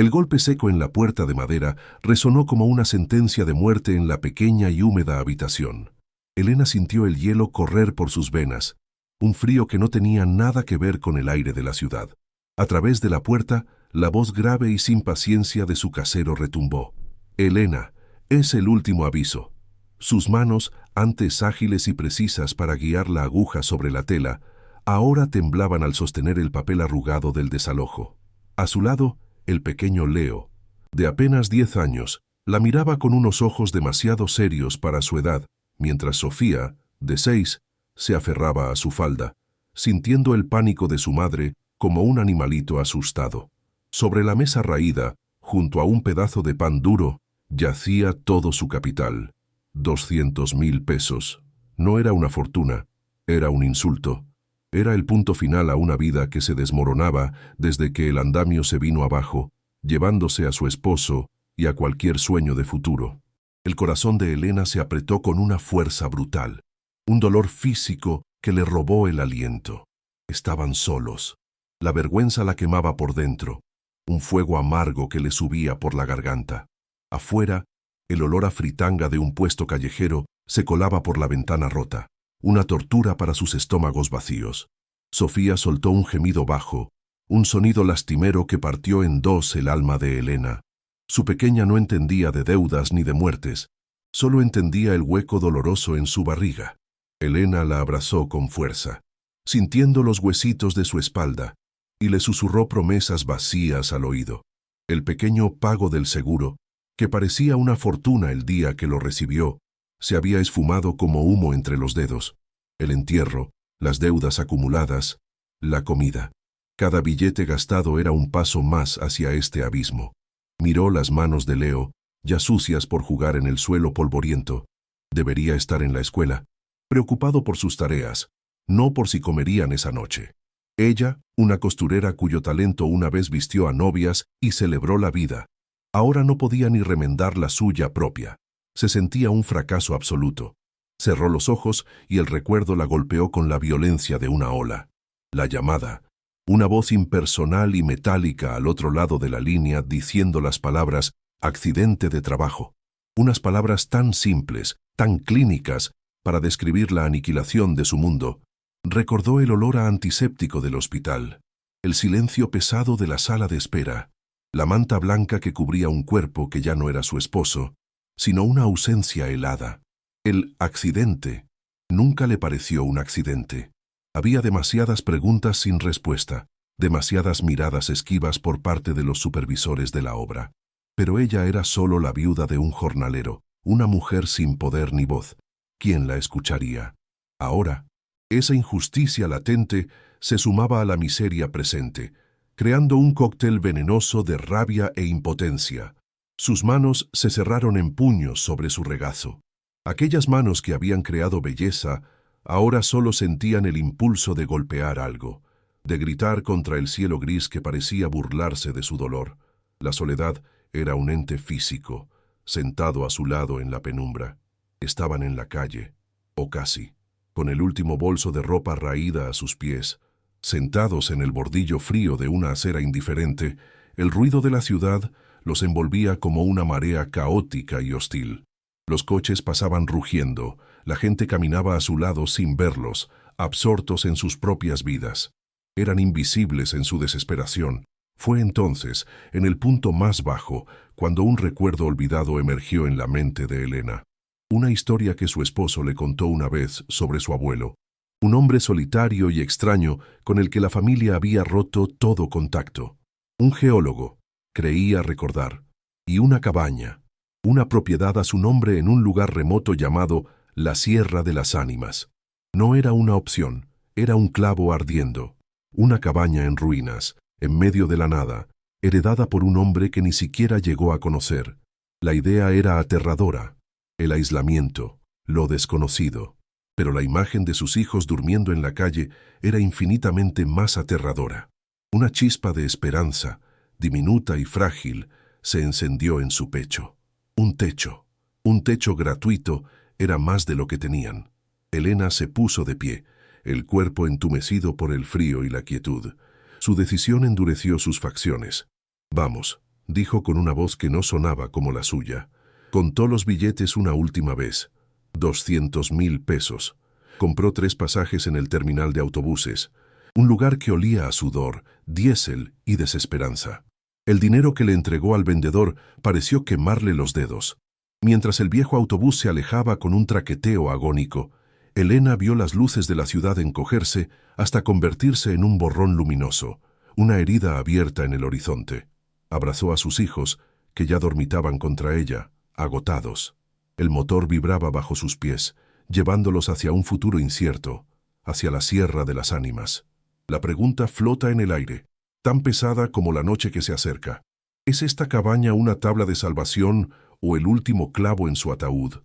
El golpe seco en la puerta de madera resonó como una sentencia de muerte en la pequeña y húmeda habitación. Elena sintió el hielo correr por sus venas, un frío que no tenía nada que ver con el aire de la ciudad. A través de la puerta, la voz grave y sin paciencia de su casero retumbó. «Elena, es el último aviso». Sus manos, antes ágiles y precisas para guiar la aguja sobre la tela, ahora temblaban al sostener el papel arrugado del desalojo. A su lado, el pequeño Leo, de apenas 10 años, la miraba con unos ojos demasiado serios para su edad, mientras Sofía, de 6, se aferraba a su falda, sintiendo el pánico de su madre como un animalito asustado. Sobre la mesa raída, junto a un pedazo de pan duro, yacía todo su capital. 200.000 pesos. No era una fortuna, era un insulto. Era el punto final a una vida que se desmoronaba desde que el andamio se vino abajo, llevándose a su esposo y a cualquier sueño de futuro. El corazón de Elena se apretó con una fuerza brutal, un dolor físico que le robó el aliento. Estaban solos. La vergüenza la quemaba por dentro, un fuego amargo que le subía por la garganta. Afuera, el olor a fritanga de un puesto callejero se colaba por la ventana rota, una tortura para sus estómagos vacíos. Sofía soltó un gemido bajo, un sonido lastimero que partió en dos el alma de Elena. Su pequeña no entendía de deudas ni de muertes, solo entendía el hueco doloroso en su barriga. Elena la abrazó con fuerza, sintiendo los huesitos de su espalda, y le susurró promesas vacías al oído. El pequeño pago del seguro, que parecía una fortuna el día que lo recibió, se había esfumado como humo entre los dedos. El entierro, las deudas acumuladas, la comida. Cada billete gastado era un paso más hacia este abismo. Miró las manos de Leo, ya sucias por jugar en el suelo polvoriento. Debería estar en la escuela, preocupado por sus tareas, no por si comerían esa noche. Ella, una costurera cuyo talento una vez vistió a novias y celebró la vida, ahora no podía ni remendar la suya propia. Se sentía un fracaso absoluto. Cerró los ojos y el recuerdo la golpeó con la violencia de una ola. La llamada. Una voz impersonal y metálica al otro lado de la línea diciendo las palabras «accidente de trabajo». Unas palabras tan simples, tan clínicas, para describir la aniquilación de su mundo. Recordó el olor a antiséptico del hospital, el silencio pesado de la sala de espera, la manta blanca que cubría un cuerpo que ya no era su esposo, sino una ausencia helada. El accidente nunca le pareció un accidente. Había demasiadas preguntas sin respuesta, demasiadas miradas esquivas por parte de los supervisores de la obra. Pero ella era solo la viuda de un jornalero, una mujer sin poder ni voz. ¿Quién la escucharía? Ahora, esa injusticia latente se sumaba a la miseria presente, creando un cóctel venenoso de rabia e impotencia. Sus manos se cerraron en puños sobre su regazo. Aquellas manos que habían creado belleza, ahora solo sentían el impulso de golpear algo, de gritar contra el cielo gris que parecía burlarse de su dolor. La soledad era un ente físico, sentado a su lado en la penumbra. Estaban en la calle, o casi, con el último bolso de ropa raída a sus pies. Sentados en el bordillo frío de una acera indiferente, el ruido de la ciudad los envolvía como una marea caótica y hostil. Los coches pasaban rugiendo, la gente caminaba a su lado sin verlos, absortos en sus propias vidas. Eran invisibles en su desesperación. Fue entonces, en el punto más bajo, cuando un recuerdo olvidado emergió en la mente de Elena. Una historia que su esposo le contó una vez sobre su abuelo. Un hombre solitario y extraño con el que la familia había roto todo contacto. Un geólogo, creía recordar, y una cabaña, una propiedad a su nombre en un lugar remoto llamado la Sierra de las Ánimas. No era una opción, era un clavo ardiendo. Una cabaña en ruinas, en medio de la nada, heredada por un hombre que ni siquiera llegó a conocer. La idea era aterradora, el aislamiento, lo desconocido. Pero la imagen de sus hijos durmiendo en la calle era infinitamente más aterradora. Una chispa de esperanza, diminuta y frágil, se encendió en su pecho. Un techo gratuito, era más de lo que tenían. Elena se puso de pie, el cuerpo entumecido por el frío y la quietud. Su decisión endureció sus facciones. «Vamos», dijo con una voz que no sonaba como la suya. Contó los billetes una última vez. 200.000 pesos. Compró 3 pasajes en el terminal de autobuses, un lugar que olía a sudor, diésel y desesperanza. El dinero que le entregó al vendedor pareció quemarle los dedos. Mientras el viejo autobús se alejaba con un traqueteo agónico, Elena vio las luces de la ciudad encogerse hasta convertirse en un borrón luminoso, una herida abierta en el horizonte. Abrazó a sus hijos, que ya dormitaban contra ella, agotados. El motor vibraba bajo sus pies, llevándolos hacia un futuro incierto, hacia la Sierra de las Ánimas. La pregunta flota en el aire, tan pesada como la noche que se acerca. ¿Es esta cabaña una tabla de salvación o el último clavo en su ataúd?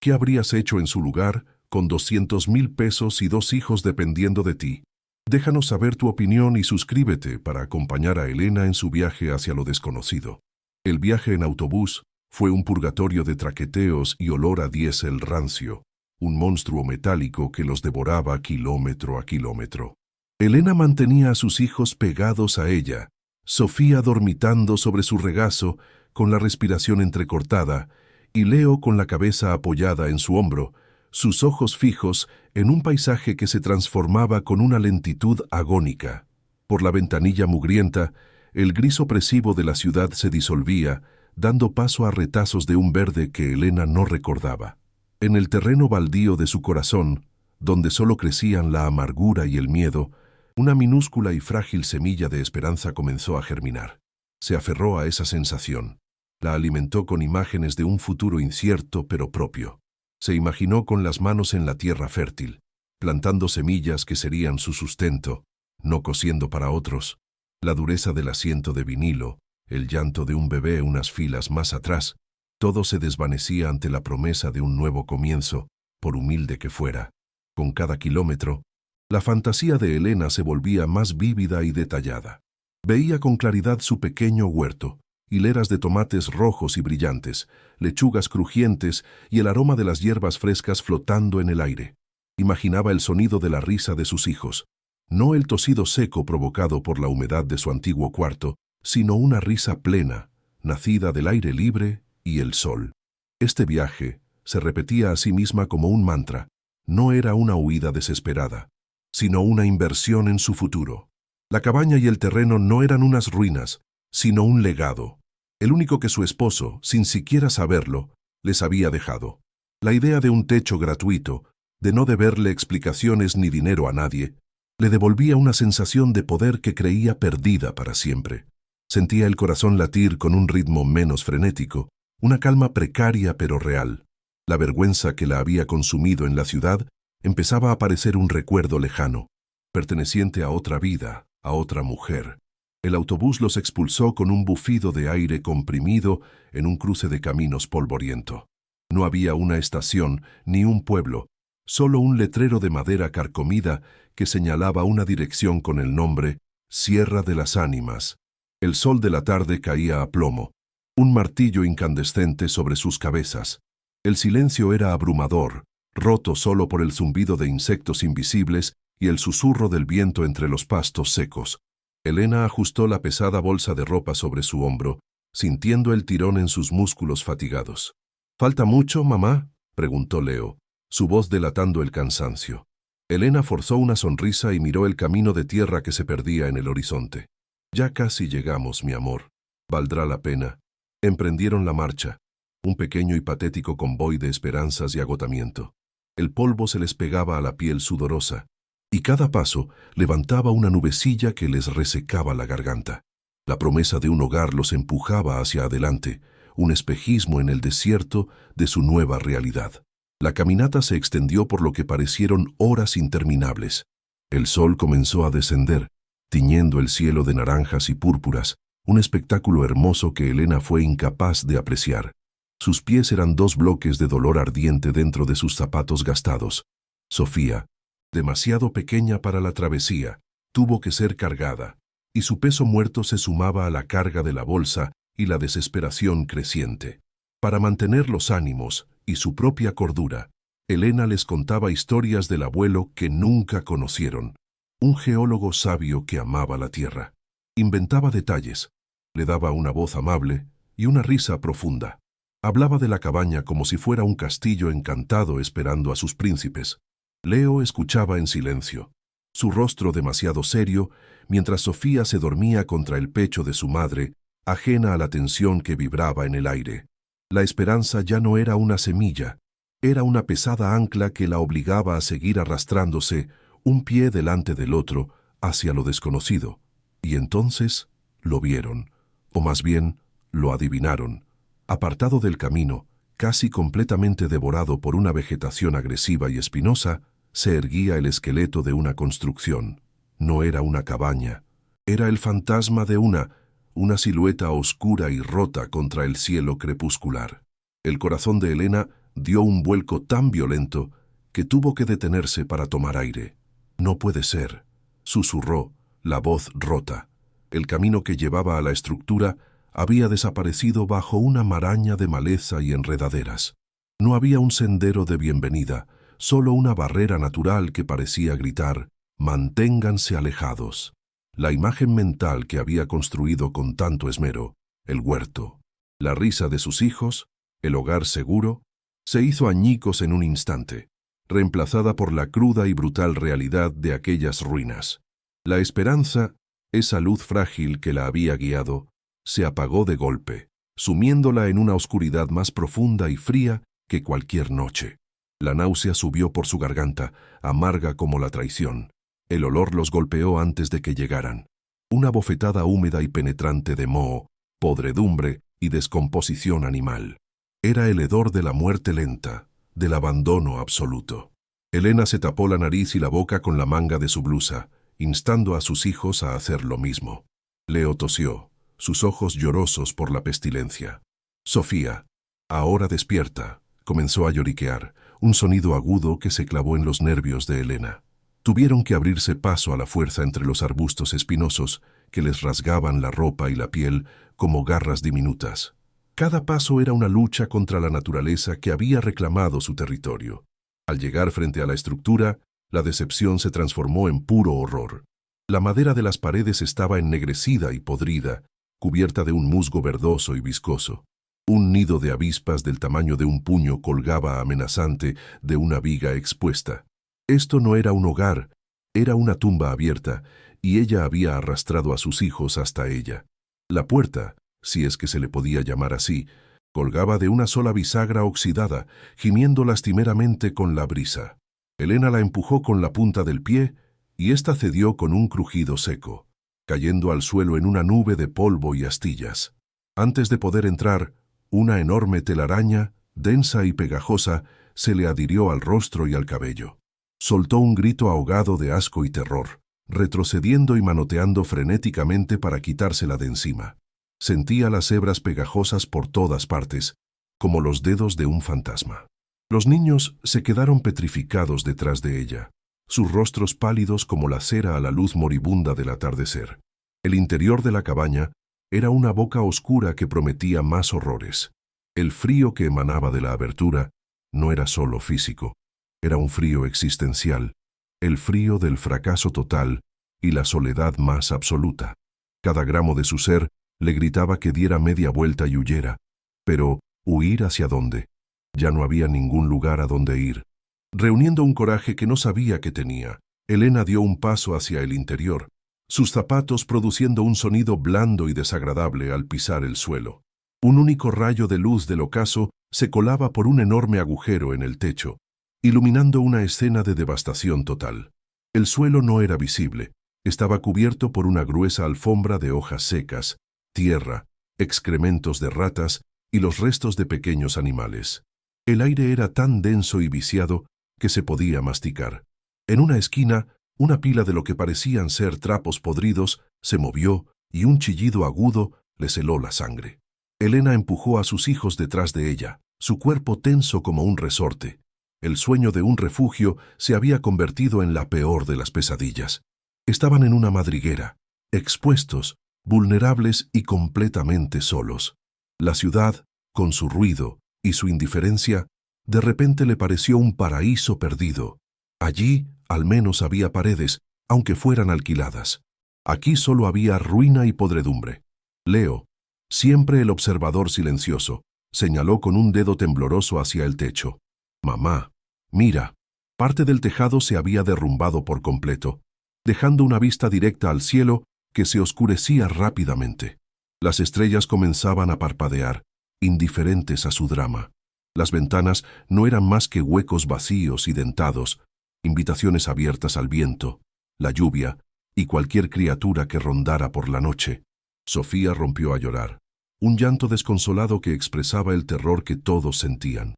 ¿Qué habrías hecho en su lugar con 200.000 pesos y 2 hijos dependiendo de ti? Déjanos saber tu opinión y suscríbete para acompañar a Elena en su viaje hacia lo desconocido. El viaje en autobús fue un purgatorio de traqueteos y olor a diésel rancio, un monstruo metálico que los devoraba kilómetro a kilómetro. Elena mantenía a sus hijos pegados a ella, Sofía dormitando sobre su regazo con la respiración entrecortada y Leo con la cabeza apoyada en su hombro, sus ojos fijos en un paisaje que se transformaba con una lentitud agónica. Por la ventanilla mugrienta, el gris opresivo de la ciudad se disolvía, dando paso a retazos de un verde que Elena no recordaba. En el terreno baldío de su corazón, donde solo crecían la amargura y el miedo, una minúscula y frágil semilla de esperanza comenzó a germinar. Se aferró a esa sensación. La alimentó con imágenes de un futuro incierto pero propio. Se imaginó con las manos en la tierra fértil, plantando semillas que serían su sustento, no cosiendo para otros. La dureza del asiento de vinilo, el llanto de un bebé unas filas más atrás, todo se desvanecía ante la promesa de un nuevo comienzo, por humilde que fuera. Con cada kilómetro, la fantasía de Elena se volvía más vívida y detallada. Veía con claridad su pequeño huerto, hileras de tomates rojos y brillantes, lechugas crujientes y el aroma de las hierbas frescas flotando en el aire. Imaginaba el sonido de la risa de sus hijos, no el tosido seco provocado por la humedad de su antiguo cuarto, sino una risa plena, nacida del aire libre y el sol. Este viaje, se repetía a sí misma como un mantra, no era una huida desesperada, sino una inversión en su futuro. La cabaña y el terreno no eran unas ruinas, sino un legado, el único que su esposo, sin siquiera saberlo, les había dejado. La idea de un techo gratuito, de no deberle explicaciones ni dinero a nadie, le devolvía una sensación de poder que creía perdida para siempre. Sentía el corazón latir con un ritmo menos frenético, una calma precaria pero real. La vergüenza que la había consumido en la ciudad empezaba a parecer un recuerdo lejano, perteneciente a otra vida, a otra mujer. El autobús los expulsó con un bufido de aire comprimido en un cruce de caminos polvoriento. No había una estación ni un pueblo, solo un letrero de madera carcomida que señalaba una dirección con el nombre Sierra de las Ánimas. El sol de la tarde caía a plomo, un martillo incandescente sobre sus cabezas. El silencio era abrumador, roto solo por el zumbido de insectos invisibles y el susurro del viento entre los pastos secos. Elena ajustó la pesada bolsa de ropa sobre su hombro, sintiendo el tirón en sus músculos fatigados. ¿Falta mucho, mamá?, preguntó Leo, su voz delatando el cansancio. Elena forzó una sonrisa y miró el camino de tierra que se perdía en el horizonte. Ya casi llegamos, mi amor. Valdrá la pena. Emprendieron la marcha, un pequeño y patético convoy de esperanzas y agotamiento. El polvo se les pegaba a la piel sudorosa, y cada paso levantaba una nubecilla que les resecaba la garganta. La promesa de un hogar los empujaba hacia adelante, un espejismo en el desierto de su nueva realidad. La caminata se extendió por lo que parecieron horas interminables. El sol comenzó a descender, tiñendo el cielo de naranjas y púrpuras, un espectáculo hermoso que Elena fue incapaz de apreciar. Sus pies eran 2 bloques de dolor ardiente dentro de sus zapatos gastados. Sofía, demasiado pequeña para la travesía, tuvo que ser cargada, y su peso muerto se sumaba a la carga de la bolsa y la desesperación creciente. Para mantener los ánimos y su propia cordura, Elena les contaba historias del abuelo que nunca conocieron, un geólogo sabio que amaba la tierra. Inventaba detalles, Le daba una voz amable y una risa profunda. Hablaba de la cabaña como si fuera un castillo encantado esperando a sus príncipes. Leo escuchaba en silencio, su rostro demasiado serio, mientras Sofía se dormía contra el pecho de su madre, ajena a la tensión que vibraba en el aire. La esperanza ya no era una semilla, era una pesada ancla que la obligaba a seguir arrastrándose, un pie delante del otro, hacia lo desconocido. Y entonces lo vieron, o más bien, lo adivinaron. Apartado del camino, casi completamente devorado por una vegetación agresiva y espinosa, se erguía el esqueleto de una construcción. No era una cabaña, era el fantasma de una silueta oscura y rota contra el cielo crepuscular. El corazón de Elena dio un vuelco tan violento que tuvo que detenerse para tomar aire. «No puede ser», susurró, la voz rota. El camino que llevaba a la estructura había desaparecido bajo una maraña de maleza y enredaderas. No había un sendero de bienvenida, solo una barrera natural que parecía gritar: «Manténganse alejados». La imagen mental que había construido con tanto esmero, el huerto, la risa de sus hijos, el hogar seguro, se hizo añicos en un instante, reemplazada por la cruda y brutal realidad de aquellas ruinas. La esperanza, esa luz frágil que la había guiado, se apagó de golpe, sumiéndola en una oscuridad más profunda y fría que cualquier noche. La náusea subió por su garganta, amarga como la traición. El olor los golpeó antes de que llegaran. Una bofetada húmeda y penetrante de moho, podredumbre y descomposición animal. Era el hedor de la muerte lenta, del abandono absoluto. Elena se tapó la nariz y la boca con la manga de su blusa, instando a sus hijos a hacer lo mismo. Leo tosió, sus ojos llorosos por la pestilencia. «Sofía, ahora despierta», comenzó a lloriquear, un sonido agudo que se clavó en los nervios de Elena. Tuvieron que abrirse paso a la fuerza entre los arbustos espinosos que les rasgaban la ropa y la piel como garras diminutas. Cada paso era una lucha contra la naturaleza que había reclamado su territorio. Al llegar frente a la estructura, la decepción se transformó en puro horror. La madera de las paredes estaba ennegrecida y podrida, cubierta de un musgo verdoso y viscoso. Un nido de avispas del tamaño de un puño colgaba amenazante de una viga expuesta. Esto no era un hogar, era una tumba abierta, y ella había arrastrado a sus hijos hasta ella. La puerta, si es que se le podía llamar así, colgaba de una sola bisagra oxidada, gimiendo lastimeramente con la brisa. Elena la empujó con la punta del pie, y ésta cedió con un crujido seco, cayendo al suelo en una nube de polvo y astillas. Antes de poder entrar, una enorme telaraña, densa y pegajosa, se le adhirió al rostro y al cabello. Soltó un grito ahogado de asco y terror, retrocediendo y manoteando frenéticamente para quitársela de encima. Sentía las hebras pegajosas por todas partes, como los dedos de un fantasma. Los niños se quedaron petrificados detrás de ella, sus rostros pálidos como la cera a la luz moribunda del atardecer. El interior de la cabaña era una boca oscura que prometía más horrores. El frío que emanaba de la abertura no era solo físico, era un frío existencial, el frío del fracaso total y la soledad más absoluta. Cada gramo de su ser le gritaba que diera media vuelta y huyera. Pero, ¿huir hacia dónde? Ya no había ningún lugar a donde ir. Reuniendo un coraje que no sabía que tenía, Elena dio un paso hacia el interior, sus zapatos produciendo un sonido blando y desagradable al pisar el suelo. Un único rayo de luz del ocaso se colaba por un enorme agujero en el techo, iluminando una escena de devastación total. El suelo no era visible, estaba cubierto por una gruesa alfombra de hojas secas, tierra, excrementos de ratas y los restos de pequeños animales. El aire era tan denso y viciado que se podía masticar. En una esquina, una pila de lo que parecían ser trapos podridos se movió y un chillido agudo les heló la sangre. Elena empujó a sus hijos detrás de ella, su cuerpo tenso como un resorte. El sueño de un refugio se había convertido en la peor de las pesadillas. Estaban en una madriguera, expuestos, vulnerables y completamente solos. La ciudad, con su ruido y su indiferencia, de repente le pareció un paraíso perdido. Allí, al menos había paredes, aunque fueran alquiladas. Aquí solo había ruina y podredumbre. Leo, siempre el observador silencioso, señaló con un dedo tembloroso hacia el techo. Mamá, mira. Parte del tejado se había derrumbado por completo, dejando una vista directa al cielo que se oscurecía rápidamente. Las estrellas comenzaban a parpadear, indiferentes a su drama. Las ventanas no eran más que huecos vacíos y dentados, invitaciones abiertas al viento, la lluvia y cualquier criatura que rondara por la noche. Sofía rompió a llorar, un llanto desconsolado que expresaba el terror que todos sentían.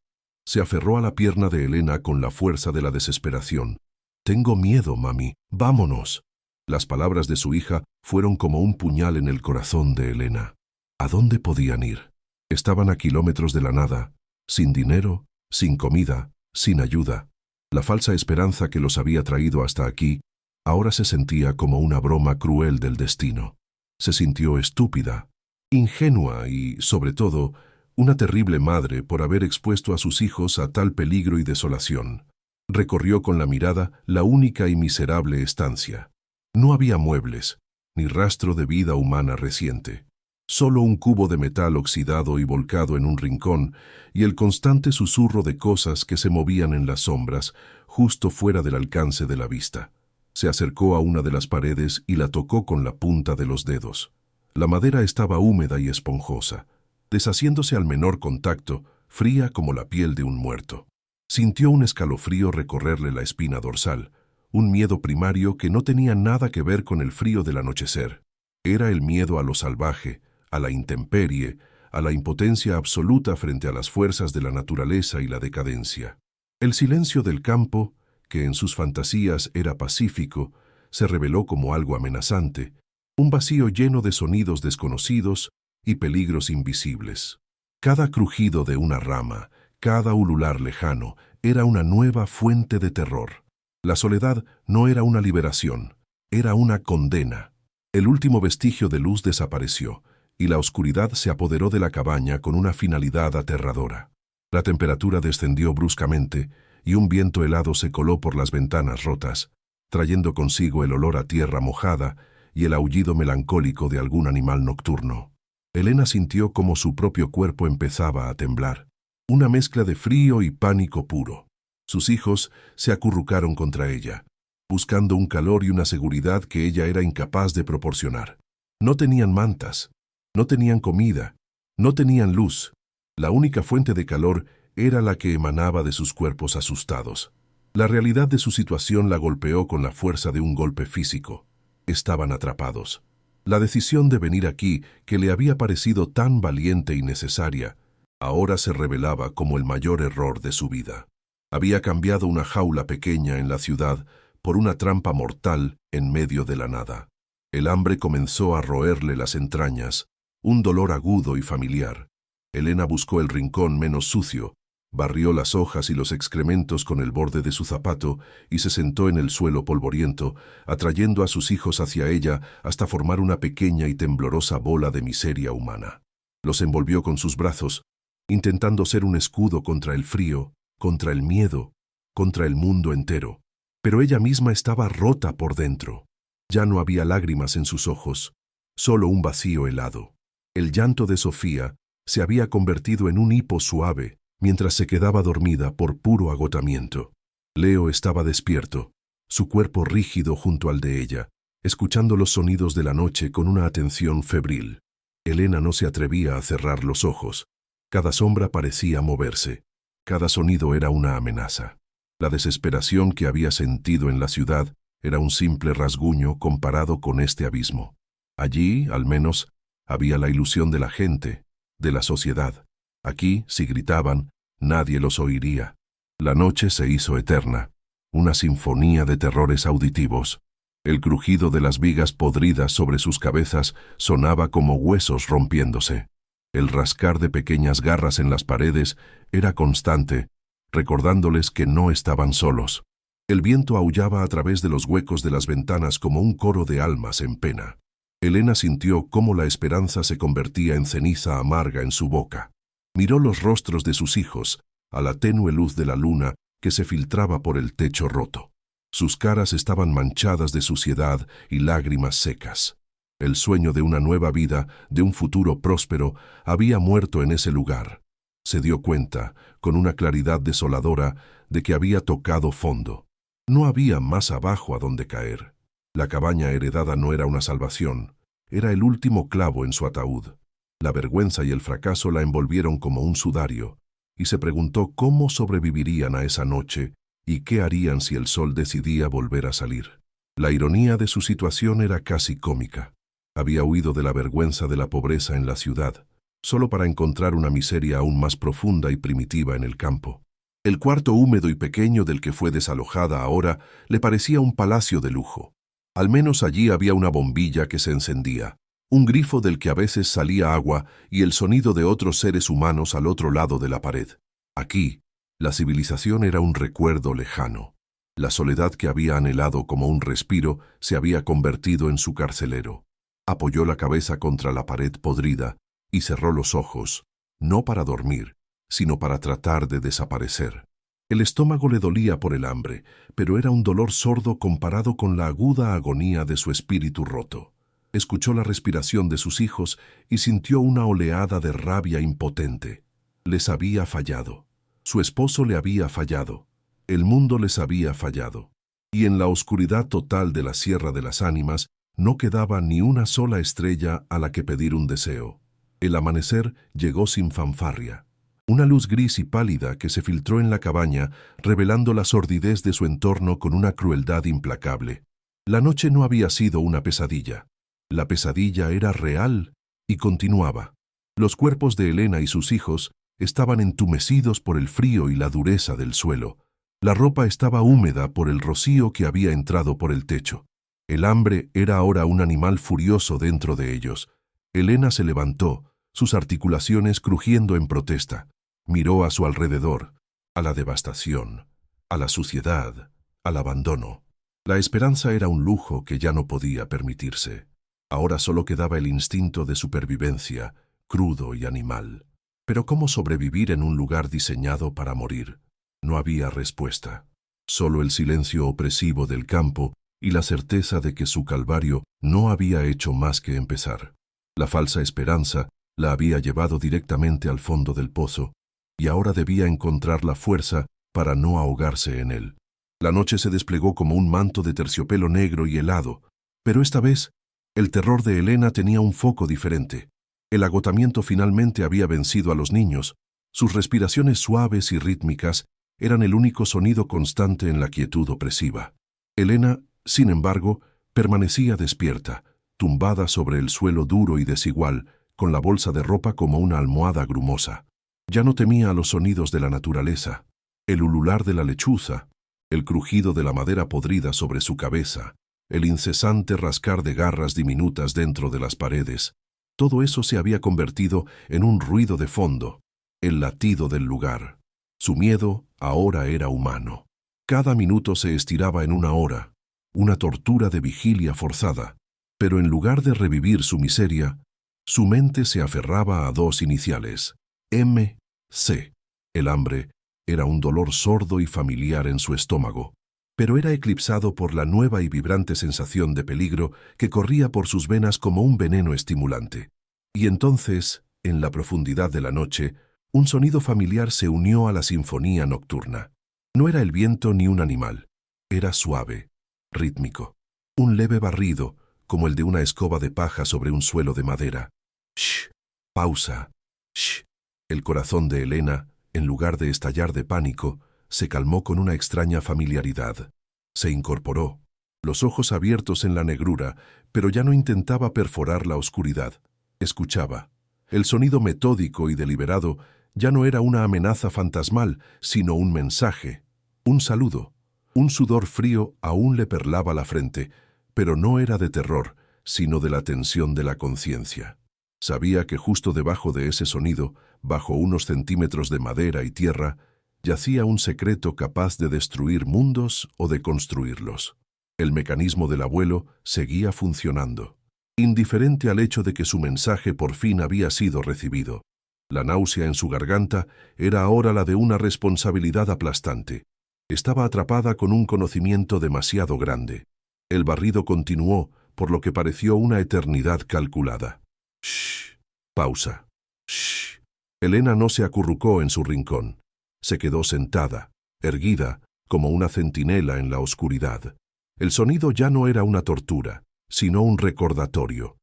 Se aferró a la pierna de Elena con la fuerza de la desesperación. «Tengo miedo, mami, vámonos». Las palabras de su hija fueron como un puñal en el corazón de Elena. ¿A dónde podían ir? Estaban a kilómetros de la nada, sin dinero, sin comida, sin ayuda. La falsa esperanza que los había traído hasta aquí ahora se sentía como una broma cruel del destino. Se sintió estúpida, ingenua y, sobre todo, una terrible madre por haber expuesto a sus hijos a tal peligro y desolación. Recorrió con la mirada la única y miserable estancia. No había muebles, ni rastro de vida humana reciente. Solo un cubo de metal oxidado y volcado en un rincón y el constante susurro de cosas que se movían en las sombras, justo fuera del alcance de la vista. Se acercó a una de las paredes y la tocó con la punta de los dedos. La madera estaba húmeda y esponjosa, deshaciéndose al menor contacto, fría como la piel de un muerto. Sintió un escalofrío recorrerle la espina dorsal, un miedo primario que no tenía nada que ver con el frío del anochecer. Era el miedo a lo salvaje, a la intemperie, a la impotencia absoluta frente a las fuerzas de la naturaleza y la decadencia. El silencio del campo, que en sus fantasías era pacífico, se reveló como algo amenazante, un vacío lleno de sonidos desconocidos y peligros invisibles. Cada crujido de una rama, cada ulular lejano, era una nueva fuente de terror. La soledad no era una liberación, era una condena. El último vestigio de luz desapareció, y la oscuridad se apoderó de la cabaña con una finalidad aterradora. La temperatura descendió bruscamente, y un viento helado se coló por las ventanas rotas, trayendo consigo el olor a tierra mojada y el aullido melancólico de algún animal nocturno. Elena sintió como su propio cuerpo empezaba a temblar, una mezcla de frío y pánico puro. Sus hijos se acurrucaron contra ella, buscando un calor y una seguridad que ella era incapaz de proporcionar. No tenían mantas, no tenían comida, no tenían luz. La única fuente de calor era la que emanaba de sus cuerpos asustados. La realidad de su situación la golpeó con la fuerza de un golpe físico. Estaban atrapados. La decisión de venir aquí, que le había parecido tan valiente y necesaria, ahora se revelaba como el mayor error de su vida. Había cambiado una jaula pequeña en la ciudad por una trampa mortal en medio de la nada. El hambre comenzó a roerle las entrañas, un dolor agudo y familiar. Elena buscó el rincón menos sucio, barrió las hojas y los excrementos con el borde de su zapato y se sentó en el suelo polvoriento, atrayendo a sus hijos hacia ella hasta formar una pequeña y temblorosa bola de miseria humana. Los envolvió con sus brazos, intentando ser un escudo contra el frío, contra el miedo, contra el mundo entero. Pero ella misma estaba rota por dentro. Ya no había lágrimas en sus ojos, solo un vacío helado. El llanto de Sofía se había convertido en un hipo suave, mientras se quedaba dormida por puro agotamiento. Leo estaba despierto, su cuerpo rígido junto al de ella, escuchando los sonidos de la noche con una atención febril. Elena no se atrevía a cerrar los ojos. Cada sombra parecía moverse. Cada sonido era una amenaza. La desesperación que había sentido en la ciudad era un simple rasguño comparado con este abismo. Allí, al menos, había la ilusión de la gente, de la sociedad. Aquí, si gritaban, nadie los oiría. La noche se hizo eterna, una sinfonía de terrores auditivos. El crujido de las vigas podridas sobre sus cabezas sonaba como huesos rompiéndose. El rascar de pequeñas garras en las paredes era constante, recordándoles que no estaban solos. El viento aullaba a través de los huecos de las ventanas como un coro de almas en pena. Elena sintió cómo la esperanza se convertía en ceniza amarga en su boca. Miró los rostros de sus hijos, a la tenue luz de la luna que se filtraba por el techo roto. Sus caras estaban manchadas de suciedad y lágrimas secas. El sueño de una nueva vida, de un futuro próspero, había muerto en ese lugar. Se dio cuenta, con una claridad desoladora, de que había tocado fondo. No había más abajo a donde caer. La cabaña heredada no era una salvación, era el último clavo en su ataúd. La vergüenza y el fracaso la envolvieron como un sudario, y se preguntó cómo sobrevivirían a esa noche y qué harían si el sol decidía volver a salir. La ironía de su situación era casi cómica. Había huido de la vergüenza de la pobreza en la ciudad, solo para encontrar una miseria aún más profunda y primitiva en el campo. El cuarto húmedo y pequeño del que fue desalojada ahora le parecía un palacio de lujo. Al menos allí había una bombilla que se encendía, un grifo del que a veces salía agua y el sonido de otros seres humanos al otro lado de la pared. Aquí, la civilización era un recuerdo lejano. La soledad que había anhelado como un respiro se había convertido en su carcelero. Apoyó la cabeza contra la pared podrida y cerró los ojos, no para dormir, sino para tratar de desaparecer. El estómago le dolía por el hambre, pero era un dolor sordo comparado con la aguda agonía de su espíritu roto. Escuchó la respiración de sus hijos y sintió una oleada de rabia impotente. Les había fallado. Su esposo le había fallado. El mundo les había fallado. Y en la oscuridad total de la Sierra de las Ánimas no quedaba ni una sola estrella a la que pedir un deseo. El amanecer llegó sin fanfarria. Una luz gris y pálida que se filtró en la cabaña, revelando la sordidez de su entorno con una crueldad implacable. La noche no había sido una pesadilla. La pesadilla era real y continuaba. Los cuerpos de Elena y sus hijos estaban entumecidos por el frío y la dureza del suelo. La ropa estaba húmeda por el rocío que había entrado por el techo. El hambre era ahora un animal furioso dentro de ellos. Elena se levantó, sus articulaciones crujiendo en protesta. Miró a su alrededor, a la devastación, a la suciedad, al abandono. La esperanza era un lujo que ya no podía permitirse. Ahora solo quedaba el instinto de supervivencia, crudo y animal. Pero ¿cómo sobrevivir en un lugar diseñado para morir? No había respuesta. Solo el silencio opresivo del campo y la certeza de que su calvario no había hecho más que empezar. La falsa esperanza la había llevado directamente al fondo del pozo, y ahora debía encontrar la fuerza para no ahogarse en él. La noche se desplegó como un manto de terciopelo negro y helado, pero esta vez el terror de Elena tenía un foco diferente. El agotamiento finalmente había vencido a los niños. Sus respiraciones suaves y rítmicas eran el único sonido constante en la quietud opresiva. Elena, sin embargo, permanecía despierta, tumbada sobre el suelo duro y desigual, con la bolsa de ropa como una almohada grumosa. Ya no temía a los sonidos de la naturaleza, el ulular de la lechuza, el crujido de la madera podrida sobre su cabeza, el incesante rascar de garras diminutas dentro de las paredes. Todo eso se había convertido en un ruido de fondo, el latido del lugar. Su miedo ahora era humano. Cada minuto se estiraba en una hora, una tortura de vigilia forzada, pero en lugar de revivir su miseria, su mente se aferraba a dos iniciales, M.C. El hambre era un dolor sordo y familiar en su estómago, pero era eclipsado por la nueva y vibrante sensación de peligro que corría por sus venas como un veneno estimulante. Y entonces, en la profundidad de la noche, un sonido familiar se unió a la sinfonía nocturna. No era el viento ni un animal, era suave, rítmico, un leve barrido, como el de una escoba de paja sobre un suelo de madera. ¡Shh! Pausa. ¡Shh! El corazón de Elena, en lugar de estallar de pánico, se calmó con una extraña familiaridad. Se incorporó, los ojos abiertos en la negrura, pero ya no intentaba perforar la oscuridad. Escuchaba. El sonido metódico y deliberado ya no era una amenaza fantasmal, sino un mensaje, un saludo. Un sudor frío aún le perlaba la frente, pero no era de terror, sino de la tensión de la conciencia. Sabía que justo debajo de ese sonido, bajo unos centímetros de madera y tierra, yacía un secreto capaz de destruir mundos o de construirlos. El mecanismo del abuelo seguía funcionando, indiferente al hecho de que su mensaje por fin había sido recibido. La náusea en su garganta era ahora la de una responsabilidad aplastante. Estaba atrapada con un conocimiento demasiado grande. El barrido continuó, por lo que pareció una eternidad calculada. Shh. Pausa. Shh. Elena no se acurrucó en su rincón. Se quedó sentada, erguida, como una centinela en la oscuridad. El sonido ya no era una tortura, sino un recordatorio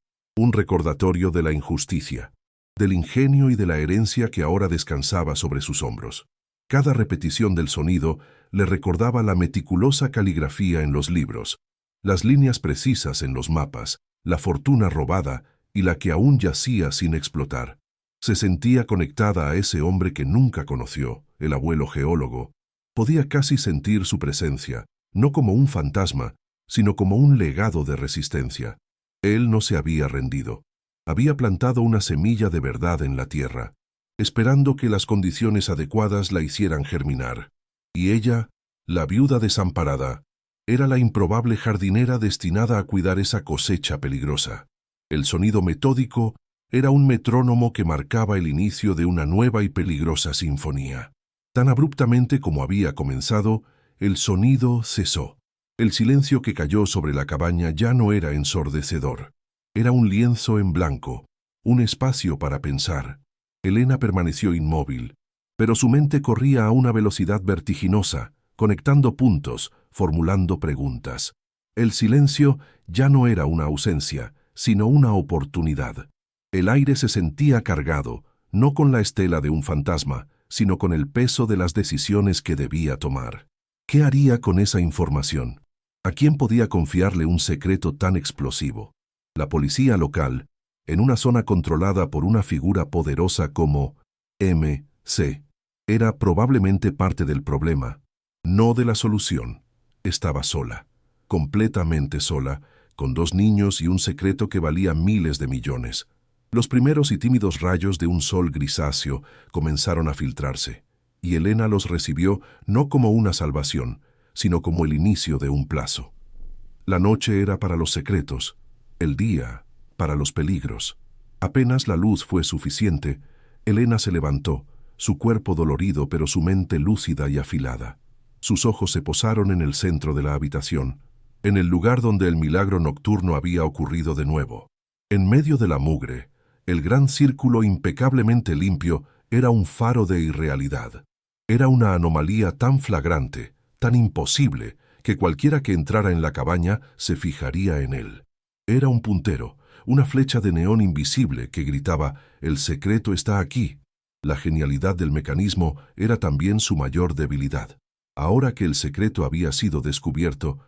de la injusticia, del ingenio y de la herencia que ahora descansaba sobre sus hombros. Cada repetición del sonido le recordaba la meticulosa caligrafía en los libros, las líneas precisas en los mapas, la fortuna robada y la que aún yacía sin explotar. Se sentía conectada a ese hombre que nunca conoció, el abuelo geólogo. Podía casi sentir su presencia, no como un fantasma, sino como un legado de resistencia. Él no se había rendido. Había plantado una semilla de verdad en la tierra, esperando que las condiciones adecuadas la hicieran germinar. Y ella, la viuda desamparada, era la improbable jardinera destinada a cuidar esa cosecha peligrosa. El sonido metódico era un metrónomo que marcaba el inicio de una nueva y peligrosa sinfonía. Tan abruptamente como había comenzado, el sonido cesó. El silencio que cayó sobre la cabaña ya no era ensordecedor. Era un lienzo en blanco, un espacio para pensar. Elena permaneció inmóvil, pero su mente corría a una velocidad vertiginosa, conectando puntos, formulando preguntas. El silencio ya no era una ausencia, sino una oportunidad. El aire se sentía cargado, no con la estela de un fantasma, sino con el peso de las decisiones que debía tomar. ¿Qué haría con esa información? ¿A quién podía confiarle un secreto tan explosivo? La policía local, en una zona controlada por una figura poderosa como MC, era probablemente parte del problema, no de la solución. Estaba sola, completamente sola, con 2 niños y un secreto que valía miles de millones. Los primeros y tímidos rayos de un sol grisáceo comenzaron a filtrarse, y Elena los recibió no como una salvación, sino como el inicio de un plazo. La noche era para los secretos, el día para los peligros. Apenas la luz fue suficiente, Elena se levantó, su cuerpo dolorido pero su mente lúcida y afilada. Sus ojos se posaron en el centro de la habitación, en el lugar donde el milagro nocturno había ocurrido de nuevo. En medio de la mugre, el gran círculo impecablemente limpio era un faro de irrealidad. Era una anomalía tan flagrante, tan imposible, que cualquiera que entrara en la cabaña se fijaría en él. Era un puntero, una flecha de neón invisible que gritaba: «El secreto está aquí». La genialidad del mecanismo era también su mayor debilidad. Ahora que el secreto había sido descubierto,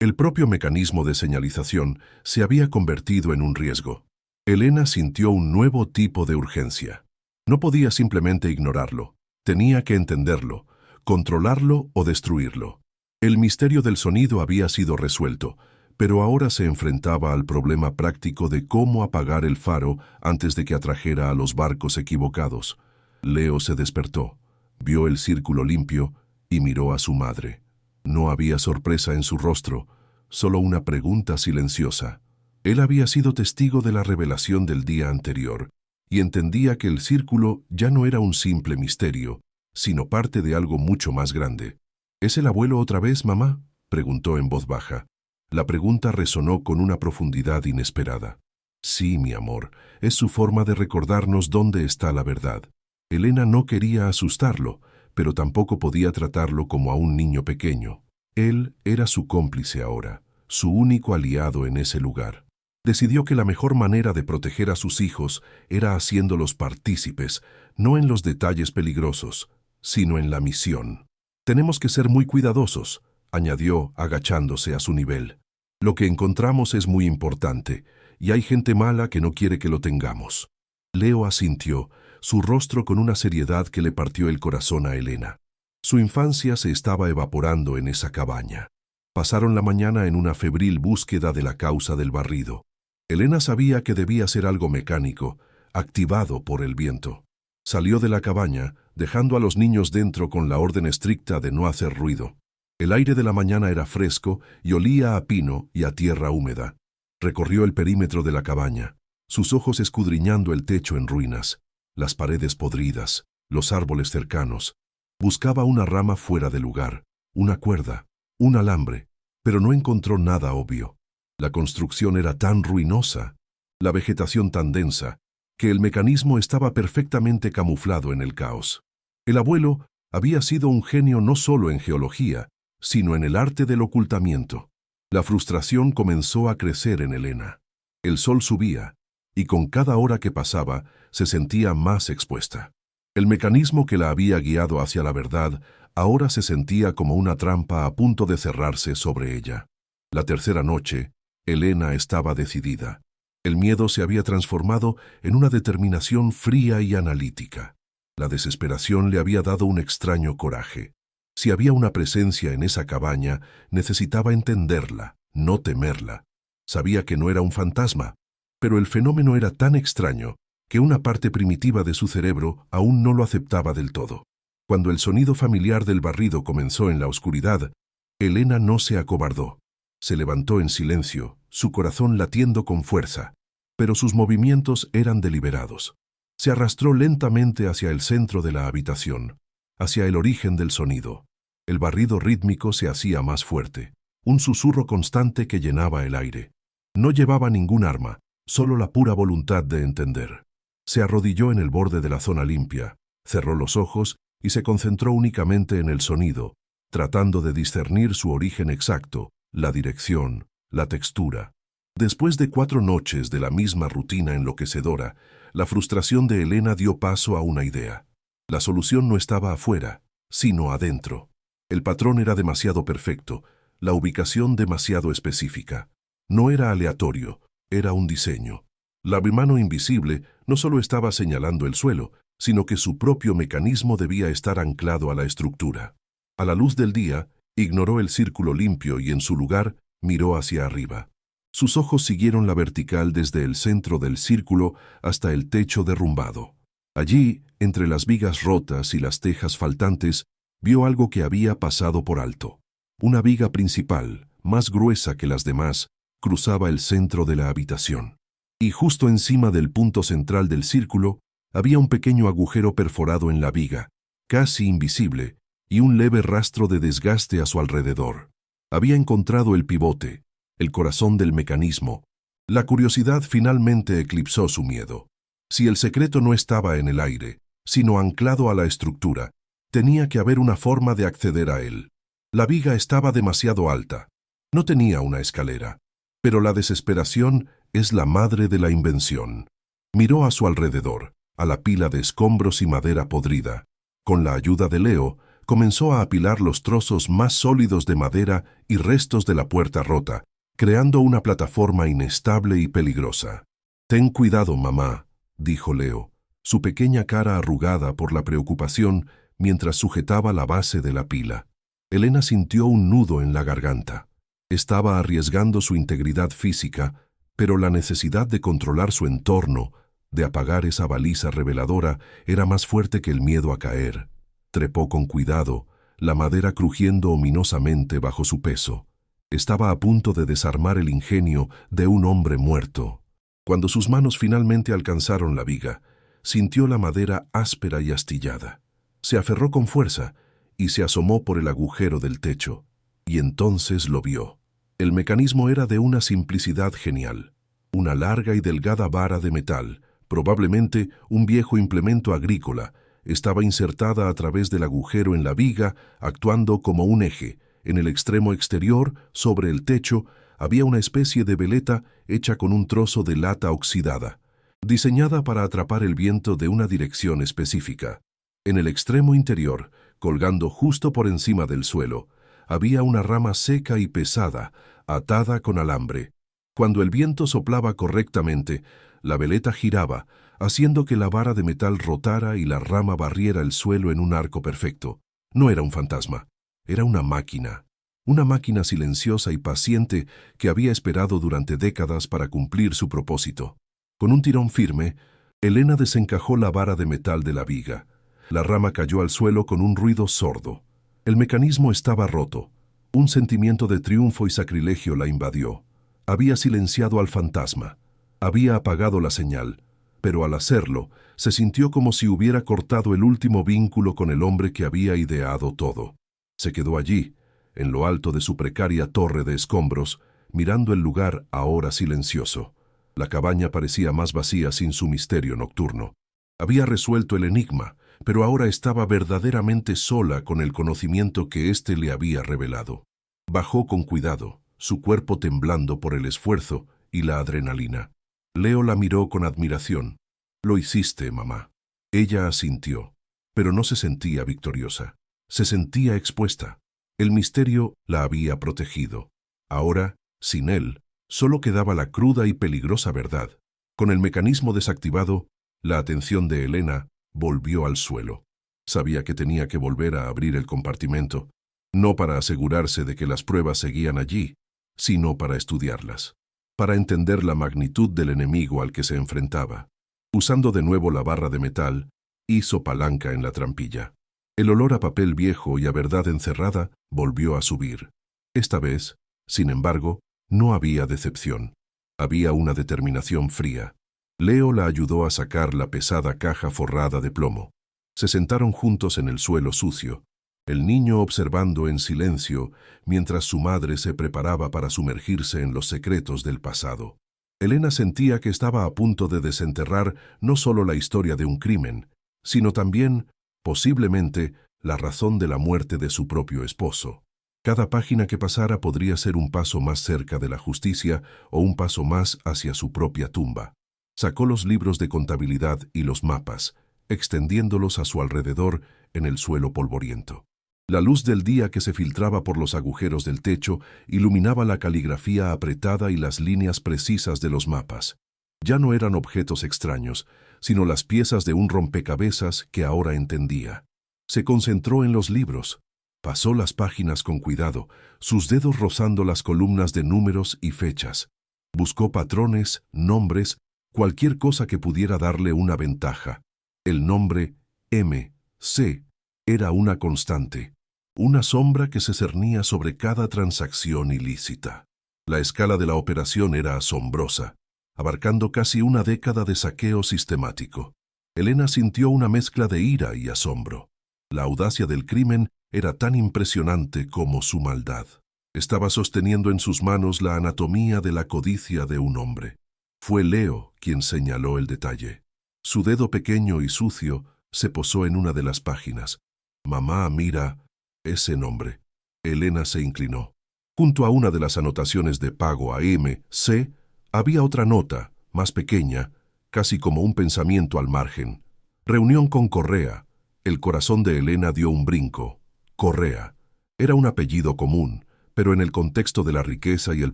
el propio mecanismo de señalización se había convertido en un riesgo. Elena sintió un nuevo tipo de urgencia. No podía simplemente ignorarlo. Tenía que entenderlo, controlarlo o destruirlo. El misterio del sonido había sido resuelto, pero ahora se enfrentaba al problema práctico de cómo apagar el faro antes de que atrajera a los barcos equivocados. Leo se despertó, vio el círculo limpio y miró a su madre. No había sorpresa en su rostro, solo una pregunta silenciosa. Él había sido testigo de la revelación del día anterior y entendía que el círculo ya no era un simple misterio, sino parte de algo mucho más grande. ¿Es el abuelo otra vez, mamá?, preguntó en voz baja. La pregunta resonó con una profundidad inesperada. Sí, mi amor, es su forma de recordarnos dónde está la verdad. Elena no quería asustarlo, pero tampoco podía tratarlo como a un niño pequeño. Él era su cómplice ahora, su único aliado en ese lugar. Decidió que la mejor manera de proteger a sus hijos era haciéndolos partícipes, no en los detalles peligrosos, sino en la misión. Tenemos que ser muy cuidadosos, añadió, agachándose a su nivel. Lo que encontramos es muy importante, y hay gente mala que no quiere que lo tengamos. Leo asintió, su rostro con una seriedad que le partió el corazón a Elena. Su infancia se estaba evaporando en esa cabaña. Pasaron la mañana en una febril búsqueda de la causa del barrido. Elena sabía que debía ser algo mecánico, activado por el viento. Salió de la cabaña, dejando a los niños dentro con la orden estricta de no hacer ruido. El aire de la mañana era fresco y olía a pino y a tierra húmeda. Recorrió el perímetro de la cabaña, sus ojos escudriñando el techo en ruinas, las paredes podridas, los árboles cercanos. Buscaba una rama fuera de lugar, una cuerda, un alambre, pero no encontró nada obvio. La construcción era tan ruinosa, la vegetación tan densa, que el mecanismo estaba perfectamente camuflado en el caos. El abuelo había sido un genio no solo en geología, sino en el arte del ocultamiento. La frustración comenzó a crecer en Elena. El sol subía, y con cada hora que pasaba se sentía más expuesta. El mecanismo que la había guiado hacia la verdad ahora se sentía como una trampa a punto de cerrarse sobre ella. La tercera noche, Elena estaba decidida. El miedo se había transformado en una determinación fría y analítica. La desesperación le había dado un extraño coraje. Si había una presencia en esa cabaña, necesitaba entenderla, no temerla. Sabía que no era un fantasma, pero el fenómeno era tan extraño que una parte primitiva de su cerebro aún no lo aceptaba del todo. Cuando el sonido familiar del barrido comenzó en la oscuridad, Elena no se acobardó. Se levantó en silencio, su corazón latiendo con fuerza, pero sus movimientos eran deliberados. Se arrastró lentamente hacia el centro de la habitación, hacia el origen del sonido. El barrido rítmico se hacía más fuerte, un susurro constante que llenaba el aire. No llevaba ningún arma, solo la pura voluntad de entender. Se arrodilló en el borde de la zona limpia, cerró los ojos y se concentró únicamente en el sonido, tratando de discernir su origen exacto, la dirección, la textura. Después de 4 noches de la misma rutina enloquecedora, la frustración de Elena dio paso a una idea. La solución no estaba afuera, sino adentro. El patrón era demasiado perfecto, la ubicación demasiado específica. No era aleatorio, era un diseño. La mano invisible no solo estaba señalando el suelo, sino que su propio mecanismo debía estar anclado a la estructura. A la luz del día, ignoró el círculo limpio y en su lugar miró hacia arriba. Sus ojos siguieron la vertical desde el centro del círculo hasta el techo derrumbado. Allí, entre las vigas rotas y las tejas faltantes, vio algo que había pasado por alto. Una viga principal, más gruesa que las demás, cruzaba el centro de la habitación. Y justo encima del punto central del círculo, había un pequeño agujero perforado en la viga, casi invisible, y un leve rastro de desgaste a su alrededor. Había encontrado el pivote, el corazón del mecanismo. La curiosidad finalmente eclipsó su miedo. Si el secreto no estaba en el aire, sino anclado a la estructura, tenía que haber una forma de acceder a él. La viga estaba demasiado alta. No tenía una escalera. Pero la desesperación es la madre de la invención. Miró a su alrededor, a la pila de escombros y madera podrida. Con la ayuda de Leo, comenzó a apilar los trozos más sólidos de madera y restos de la puerta rota, creando una plataforma inestable y peligrosa. «Ten cuidado, mamá», dijo Leo, su pequeña cara arrugada por la preocupación mientras sujetaba la base de la pila. Elena sintió un nudo en la garganta. Estaba arriesgando su integridad física, pero la necesidad de controlar su entorno, de apagar esa baliza reveladora, era más fuerte que el miedo a caer. Trepó con cuidado, la madera crujiendo ominosamente bajo su peso. Estaba a punto de desarmar el ingenio de un hombre muerto. Cuando sus manos finalmente alcanzaron la viga, sintió la madera áspera y astillada. Se aferró con fuerza y se asomó por el agujero del techo. Y entonces lo vio. El mecanismo era de una simplicidad genial. Una larga y delgada vara de metal, probablemente un viejo implemento agrícola, estaba insertada a través del agujero en la viga, actuando como un eje. En el extremo exterior, sobre el techo, había una especie de veleta hecha con un trozo de lata oxidada, diseñada para atrapar el viento de una dirección específica. En el extremo interior, colgando justo por encima del suelo, había una rama seca y pesada, atada con alambre. Cuando el viento soplaba correctamente, la veleta giraba, haciendo que la vara de metal rotara y la rama barriera el suelo en un arco perfecto. No era un fantasma, era una máquina silenciosa y paciente que había esperado durante décadas para cumplir su propósito. Con un tirón firme, Elena desencajó la vara de metal de la viga. La rama cayó al suelo con un ruido sordo. El mecanismo estaba roto. Un sentimiento de triunfo y sacrilegio la invadió. Había silenciado al fantasma. Había apagado la señal, pero al hacerlo, se sintió como si hubiera cortado el último vínculo con el hombre que había ideado todo. Se quedó allí, en lo alto de su precaria torre de escombros, mirando el lugar ahora silencioso. La cabaña parecía más vacía sin su misterio nocturno. Había resuelto el enigma, pero ahora estaba verdaderamente sola con el conocimiento que éste le había revelado. Bajó con cuidado, su cuerpo temblando por el esfuerzo y la adrenalina. Leo la miró con admiración. «Lo hiciste, mamá». Ella asintió, pero no se sentía victoriosa. Se sentía expuesta. El misterio la había protegido. Ahora, sin él, solo quedaba la cruda y peligrosa verdad. Con el mecanismo desactivado, la atención de Elena volvió al suelo. Sabía que tenía que volver a abrir el compartimento, no para asegurarse de que las pruebas seguían allí, sino para estudiarlas, para entender la magnitud del enemigo al que se enfrentaba. Usando de nuevo la barra de metal, hizo palanca en la trampilla. El olor a papel viejo y a verdad encerrada volvió a subir. Esta vez, sin embargo, no había decepción. Había una determinación fría. Leo la ayudó a sacar la pesada caja forrada de plomo. Se sentaron juntos en el suelo sucio, el niño observando en silencio mientras su madre se preparaba para sumergirse en los secretos del pasado. Elena sentía que estaba a punto de desenterrar no solo la historia de un crimen, sino también, posiblemente, la razón de la muerte de su propio esposo. Cada página que pasara podría ser un paso más cerca de la justicia o un paso más hacia su propia tumba. Sacó los libros de contabilidad y los mapas, extendiéndolos a su alrededor en el suelo polvoriento. La luz del día que se filtraba por los agujeros del techo iluminaba la caligrafía apretada y las líneas precisas de los mapas. Ya no eran objetos extraños, sino las piezas de un rompecabezas que ahora entendía. Se concentró en los libros. Pasó las páginas con cuidado, sus dedos rozando las columnas de números y fechas. Buscó patrones, nombres, cualquier cosa que pudiera darle una ventaja. El nombre M.C. era una constante, una sombra que se cernía sobre cada transacción ilícita. La escala de la operación era asombrosa, abarcando casi una década de saqueo sistemático. Elena sintió una mezcla de ira y asombro. La audacia del crimen era tan impresionante como su maldad. Estaba sosteniendo en sus manos la anatomía de la codicia de un hombre. Fue Leo quien señaló el detalle. Su dedo pequeño y sucio se posó en una de las páginas. «Mamá, mira ese nombre». Elena se inclinó. Junto a una de las anotaciones de pago a M.C. había otra nota, más pequeña, casi como un pensamiento al margen. «Reunión con Correa». El corazón de Elena dio un brinco. Correa. Era un apellido común, pero en el contexto de la riqueza y el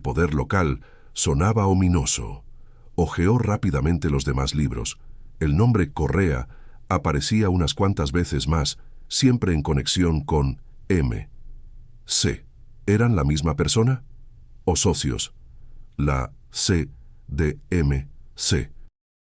poder local, sonaba ominoso. Hojeó rápidamente los demás libros. El nombre Correa aparecía unas cuantas veces más, siempre en conexión con M.C. ¿Eran la misma persona? ¿O socios? La C de M.C.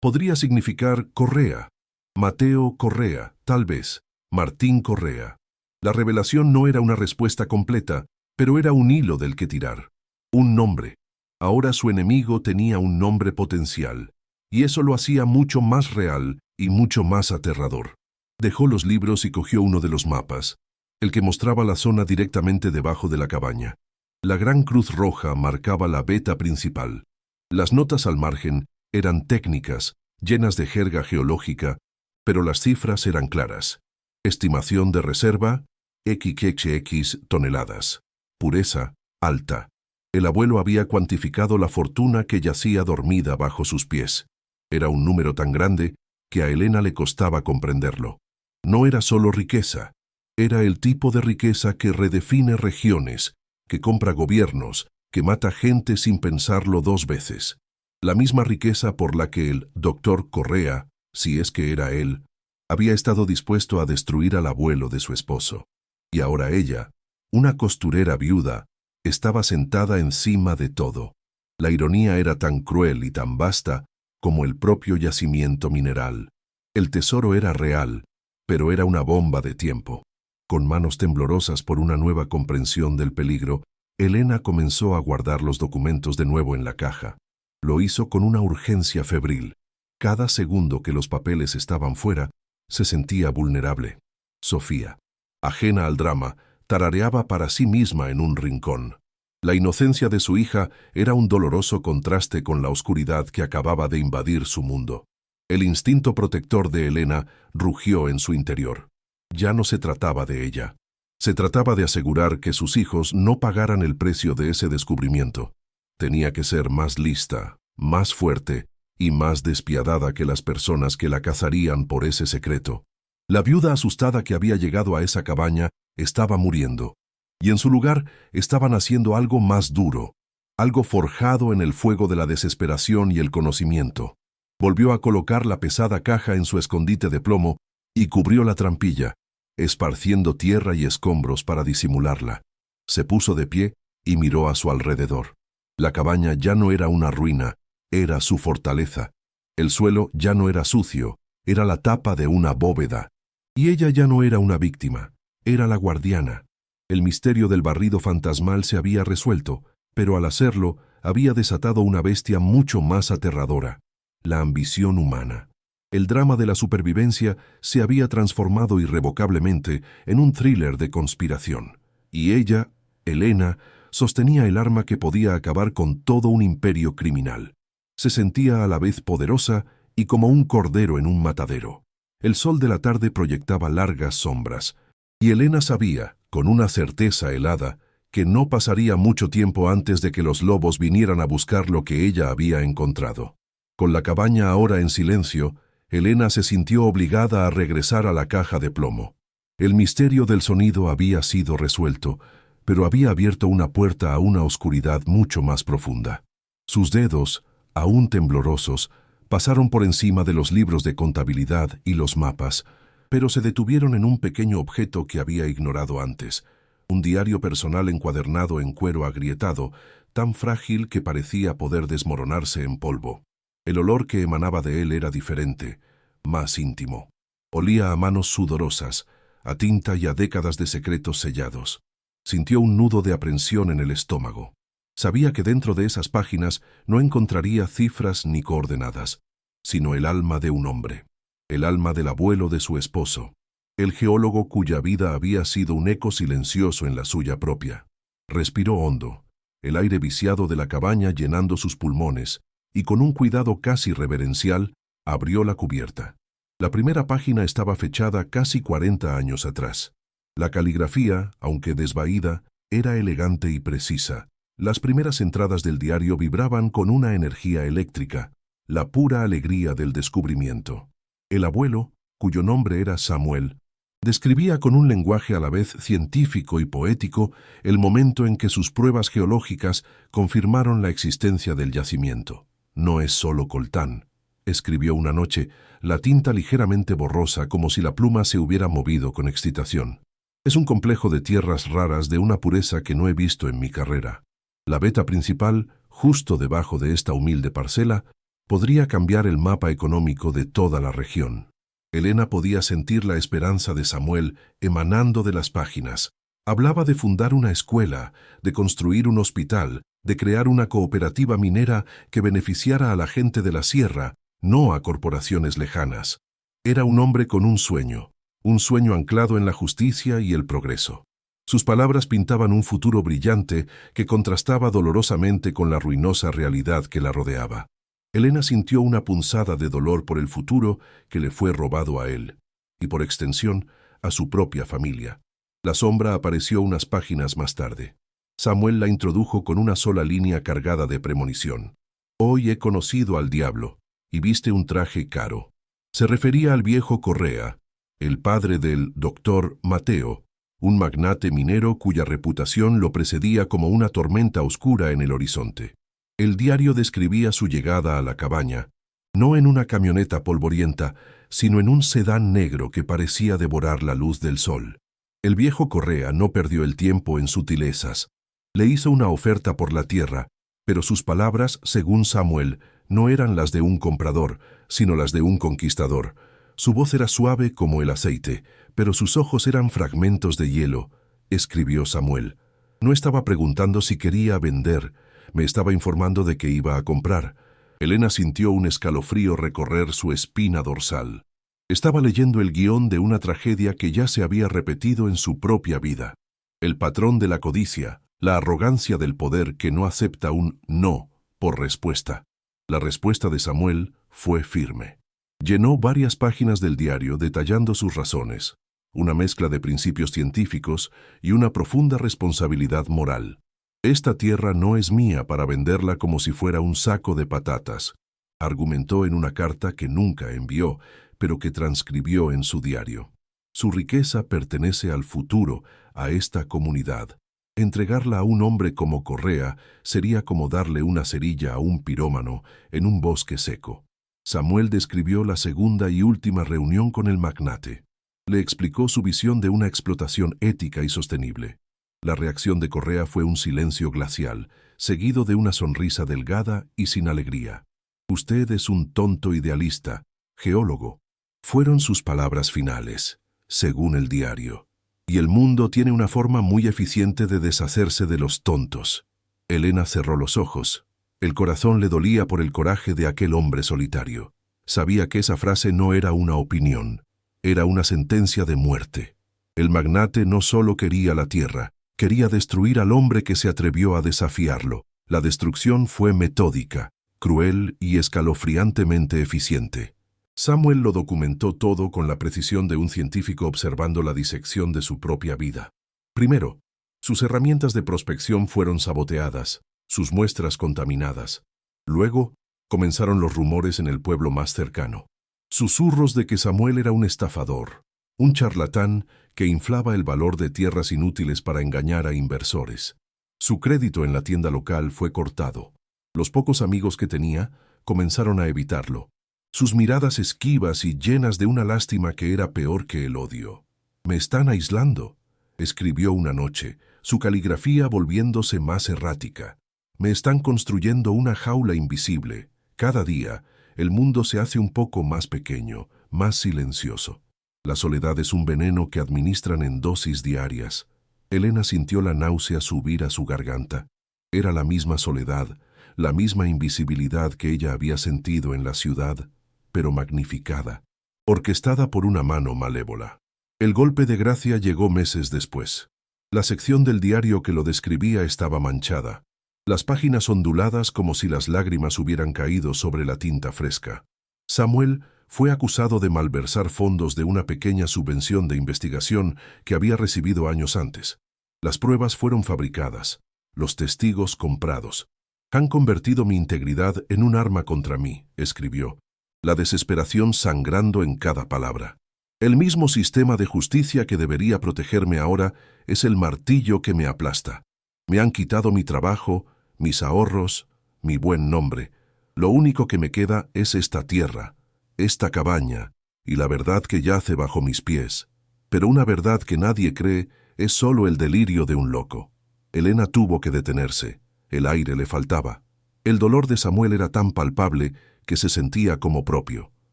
podría significar Correa. Mateo Correa, tal vez. Martín Correa. La revelación no era una respuesta completa, pero era un hilo del que tirar. Un nombre. Ahora su enemigo tenía un nombre potencial, y eso lo hacía mucho más real y mucho más aterrador. Dejó los libros y cogió uno de los mapas, el que mostraba la zona directamente debajo de la cabaña. La gran cruz roja marcaba la veta principal. Las notas al margen eran técnicas, llenas de jerga geológica, pero las cifras eran claras. Estimación de reserva, XXX toneladas. Pureza, alta. El abuelo había cuantificado la fortuna que yacía dormida bajo sus pies. Era un número tan grande que a Elena le costaba comprenderlo. No era solo riqueza, era el tipo de riqueza que redefine regiones, que compra gobiernos, que mata gente sin pensarlo dos veces. La misma riqueza por la que el doctor Correa, si es que era él, había estado dispuesto a destruir al abuelo de su esposo. Y ahora ella, una costurera viuda, estaba sentada encima de todo. La ironía era tan cruel y tan vasta como el propio yacimiento mineral. El tesoro era real, pero era una bomba de tiempo. Con manos temblorosas por una nueva comprensión del peligro, Elena comenzó a guardar los documentos de nuevo en la caja. Lo hizo con una urgencia febril. Cada segundo que los papeles estaban fuera, se sentía vulnerable. Sofía, ajena al drama, tarareaba para sí misma en un rincón. La inocencia de su hija era un doloroso contraste con la oscuridad que acababa de invadir su mundo. El instinto protector de Elena rugió en su interior. Ya no se trataba de ella. Se trataba de asegurar que sus hijos no pagaran el precio de ese descubrimiento. Tenía que ser más lista, más fuerte y más despiadada que las personas que la cazarían por ese secreto. La viuda asustada que había llegado a esa cabaña estaba muriendo, y en su lugar estaban haciendo algo más duro, algo forjado en el fuego de la desesperación y el conocimiento. Volvió a colocar la pesada caja en su escondite de plomo y cubrió la trampilla, esparciendo tierra y escombros para disimularla. Se puso de pie y miró a su alrededor. La cabaña ya no era una ruina, era su fortaleza. El suelo ya no era sucio, era la tapa de una bóveda. Y ella ya no era una víctima, era la guardiana. El misterio del barrido fantasmal se había resuelto, pero al hacerlo había desatado una bestia mucho más aterradora: la ambición humana. El drama de la supervivencia se había transformado irrevocablemente en un thriller de conspiración. Y ella, Elena, sostenía el arma que podía acabar con todo un imperio criminal. Se sentía a la vez poderosa y como un cordero en un matadero. El sol de la tarde proyectaba largas sombras, y Elena sabía, con una certeza helada, que no pasaría mucho tiempo antes de que los lobos vinieran a buscar lo que ella había encontrado. Con la cabaña ahora en silencio, Elena se sintió obligada a regresar a la caja de plomo. El misterio del sonido había sido resuelto, pero había abierto una puerta a una oscuridad mucho más profunda. Sus dedos, aún temblorosos, pasaron por encima de los libros de contabilidad y los mapas, pero se detuvieron en un pequeño objeto que había ignorado antes: un diario personal encuadernado en cuero agrietado, tan frágil que parecía poder desmoronarse en polvo. El olor que emanaba de él era diferente, más íntimo. Olía a manos sudorosas, a tinta y a décadas de secretos sellados. Sintió un nudo de aprensión en el estómago. Sabía que dentro de esas páginas no encontraría cifras ni coordenadas, sino el alma de un hombre, el alma del abuelo de su esposo, el geólogo cuya vida había sido un eco silencioso en la suya propia. Respiró hondo, el aire viciado de la cabaña llenando sus pulmones, y con un cuidado casi reverencial, abrió la cubierta. La primera página estaba fechada casi 40 años atrás. La caligrafía, aunque desvaída, era elegante y precisa. Las primeras entradas del diario vibraban con una energía eléctrica, la pura alegría del descubrimiento. El abuelo, cuyo nombre era Samuel, describía con un lenguaje a la vez científico y poético el momento en que sus pruebas geológicas confirmaron la existencia del yacimiento. «No es solo coltán», escribió una noche, la tinta ligeramente borrosa como si la pluma se hubiera movido con excitación. «Es un complejo de tierras raras de una pureza que no he visto en mi carrera. La veta principal, justo debajo de esta humilde parcela, podría cambiar el mapa económico de toda la región». Elena podía sentir la esperanza de Samuel emanando de las páginas. Hablaba de fundar una escuela, de construir un hospital, de crear una cooperativa minera que beneficiara a la gente de la sierra, no a corporaciones lejanas. Era un hombre con un sueño anclado en la justicia y el progreso. Sus palabras pintaban un futuro brillante que contrastaba dolorosamente con la ruinosa realidad que la rodeaba. Elena sintió una punzada de dolor por el futuro que le fue robado a él, y por extensión, a su propia familia. La sombra apareció unas páginas más tarde. Samuel la introdujo con una sola línea cargada de premonición. «Hoy he conocido al diablo, y viste un traje caro». Se refería al viejo Correa, el padre del doctor Mateo, un magnate minero cuya reputación lo precedía como una tormenta oscura en el horizonte. El diario describía su llegada a la cabaña, no en una camioneta polvorienta, sino en un sedán negro que parecía devorar la luz del sol. El viejo Correa no perdió el tiempo en sutilezas. Le hizo una oferta por la tierra, pero sus palabras, según Samuel, no eran las de un comprador, sino las de un conquistador. Su voz era suave como el aceite, pero sus ojos eran fragmentos de hielo, escribió Samuel. No estaba preguntando si quería vender, me estaba informando de que iba a comprar. Elena sintió un escalofrío recorrer su espina dorsal. Estaba leyendo el guión de una tragedia que ya se había repetido en su propia vida. El patrón de la codicia, la arrogancia del poder que no acepta un no por respuesta. La respuesta de Samuel fue firme. Llenó varias páginas del diario detallando sus razones, una mezcla de principios científicos y una profunda responsabilidad moral. Esta tierra no es mía para venderla como si fuera un saco de patatas, argumentó en una carta que nunca envió, pero que transcribió en su diario. Su riqueza pertenece al futuro, a esta comunidad. Entregarla a un hombre como Correa sería como darle una cerilla a un pirómano en un bosque seco. Samuel describió la segunda y última reunión con el magnate. Le explicó su visión de una explotación ética y sostenible. La reacción de Correa fue un silencio glacial, seguido de una sonrisa delgada y sin alegría. «Usted es un tonto idealista, geólogo», fueron sus palabras finales, según el diario. Y el mundo tiene una forma muy eficiente de deshacerse de los tontos. Elena cerró los ojos. El corazón le dolía por el coraje de aquel hombre solitario. Sabía que esa frase no era una opinión, era una sentencia de muerte. El magnate no solo quería la tierra, quería destruir al hombre que se atrevió a desafiarlo. La destrucción fue metódica, cruel y escalofriantemente eficiente. Samuel lo documentó todo con la precisión de un científico observando la disección de su propia vida. Primero, sus herramientas de prospección fueron saboteadas, sus muestras contaminadas. Luego, comenzaron los rumores en el pueblo más cercano. Susurros de que Samuel era un estafador, un charlatán que inflaba el valor de tierras inútiles para engañar a inversores. Su crédito en la tienda local fue cortado. Los pocos amigos que tenía comenzaron a evitarlo. Sus miradas esquivas y llenas de una lástima que era peor que el odio. «Me están aislando», escribió una noche, su caligrafía volviéndose más errática. «Me están construyendo una jaula invisible. Cada día, el mundo se hace un poco más pequeño, más silencioso. La soledad es un veneno que administran en dosis diarias». Elena sintió la náusea subir a su garganta. Era la misma soledad, la misma invisibilidad que ella había sentido en la ciudad, pero magnificada, orquestada por una mano malévola. El golpe de gracia llegó meses después. La sección del diario que lo describía estaba manchada, las páginas onduladas como si las lágrimas hubieran caído sobre la tinta fresca. Samuel fue acusado de malversar fondos de una pequeña subvención de investigación que había recibido años antes. Las pruebas fueron fabricadas, los testigos comprados. «Han convertido mi integridad en un arma contra mí», escribió, la desesperación sangrando en cada palabra. «El mismo sistema de justicia que debería protegerme ahora es el martillo que me aplasta. Me han quitado mi trabajo, mis ahorros, mi buen nombre. Lo único que me queda es esta tierra, esta cabaña y la verdad que yace bajo mis pies. Pero una verdad que nadie cree es solo el delirio de un loco». Elena tuvo que detenerse. El aire le faltaba. El dolor de Samuel era tan palpable que se sentía como propio.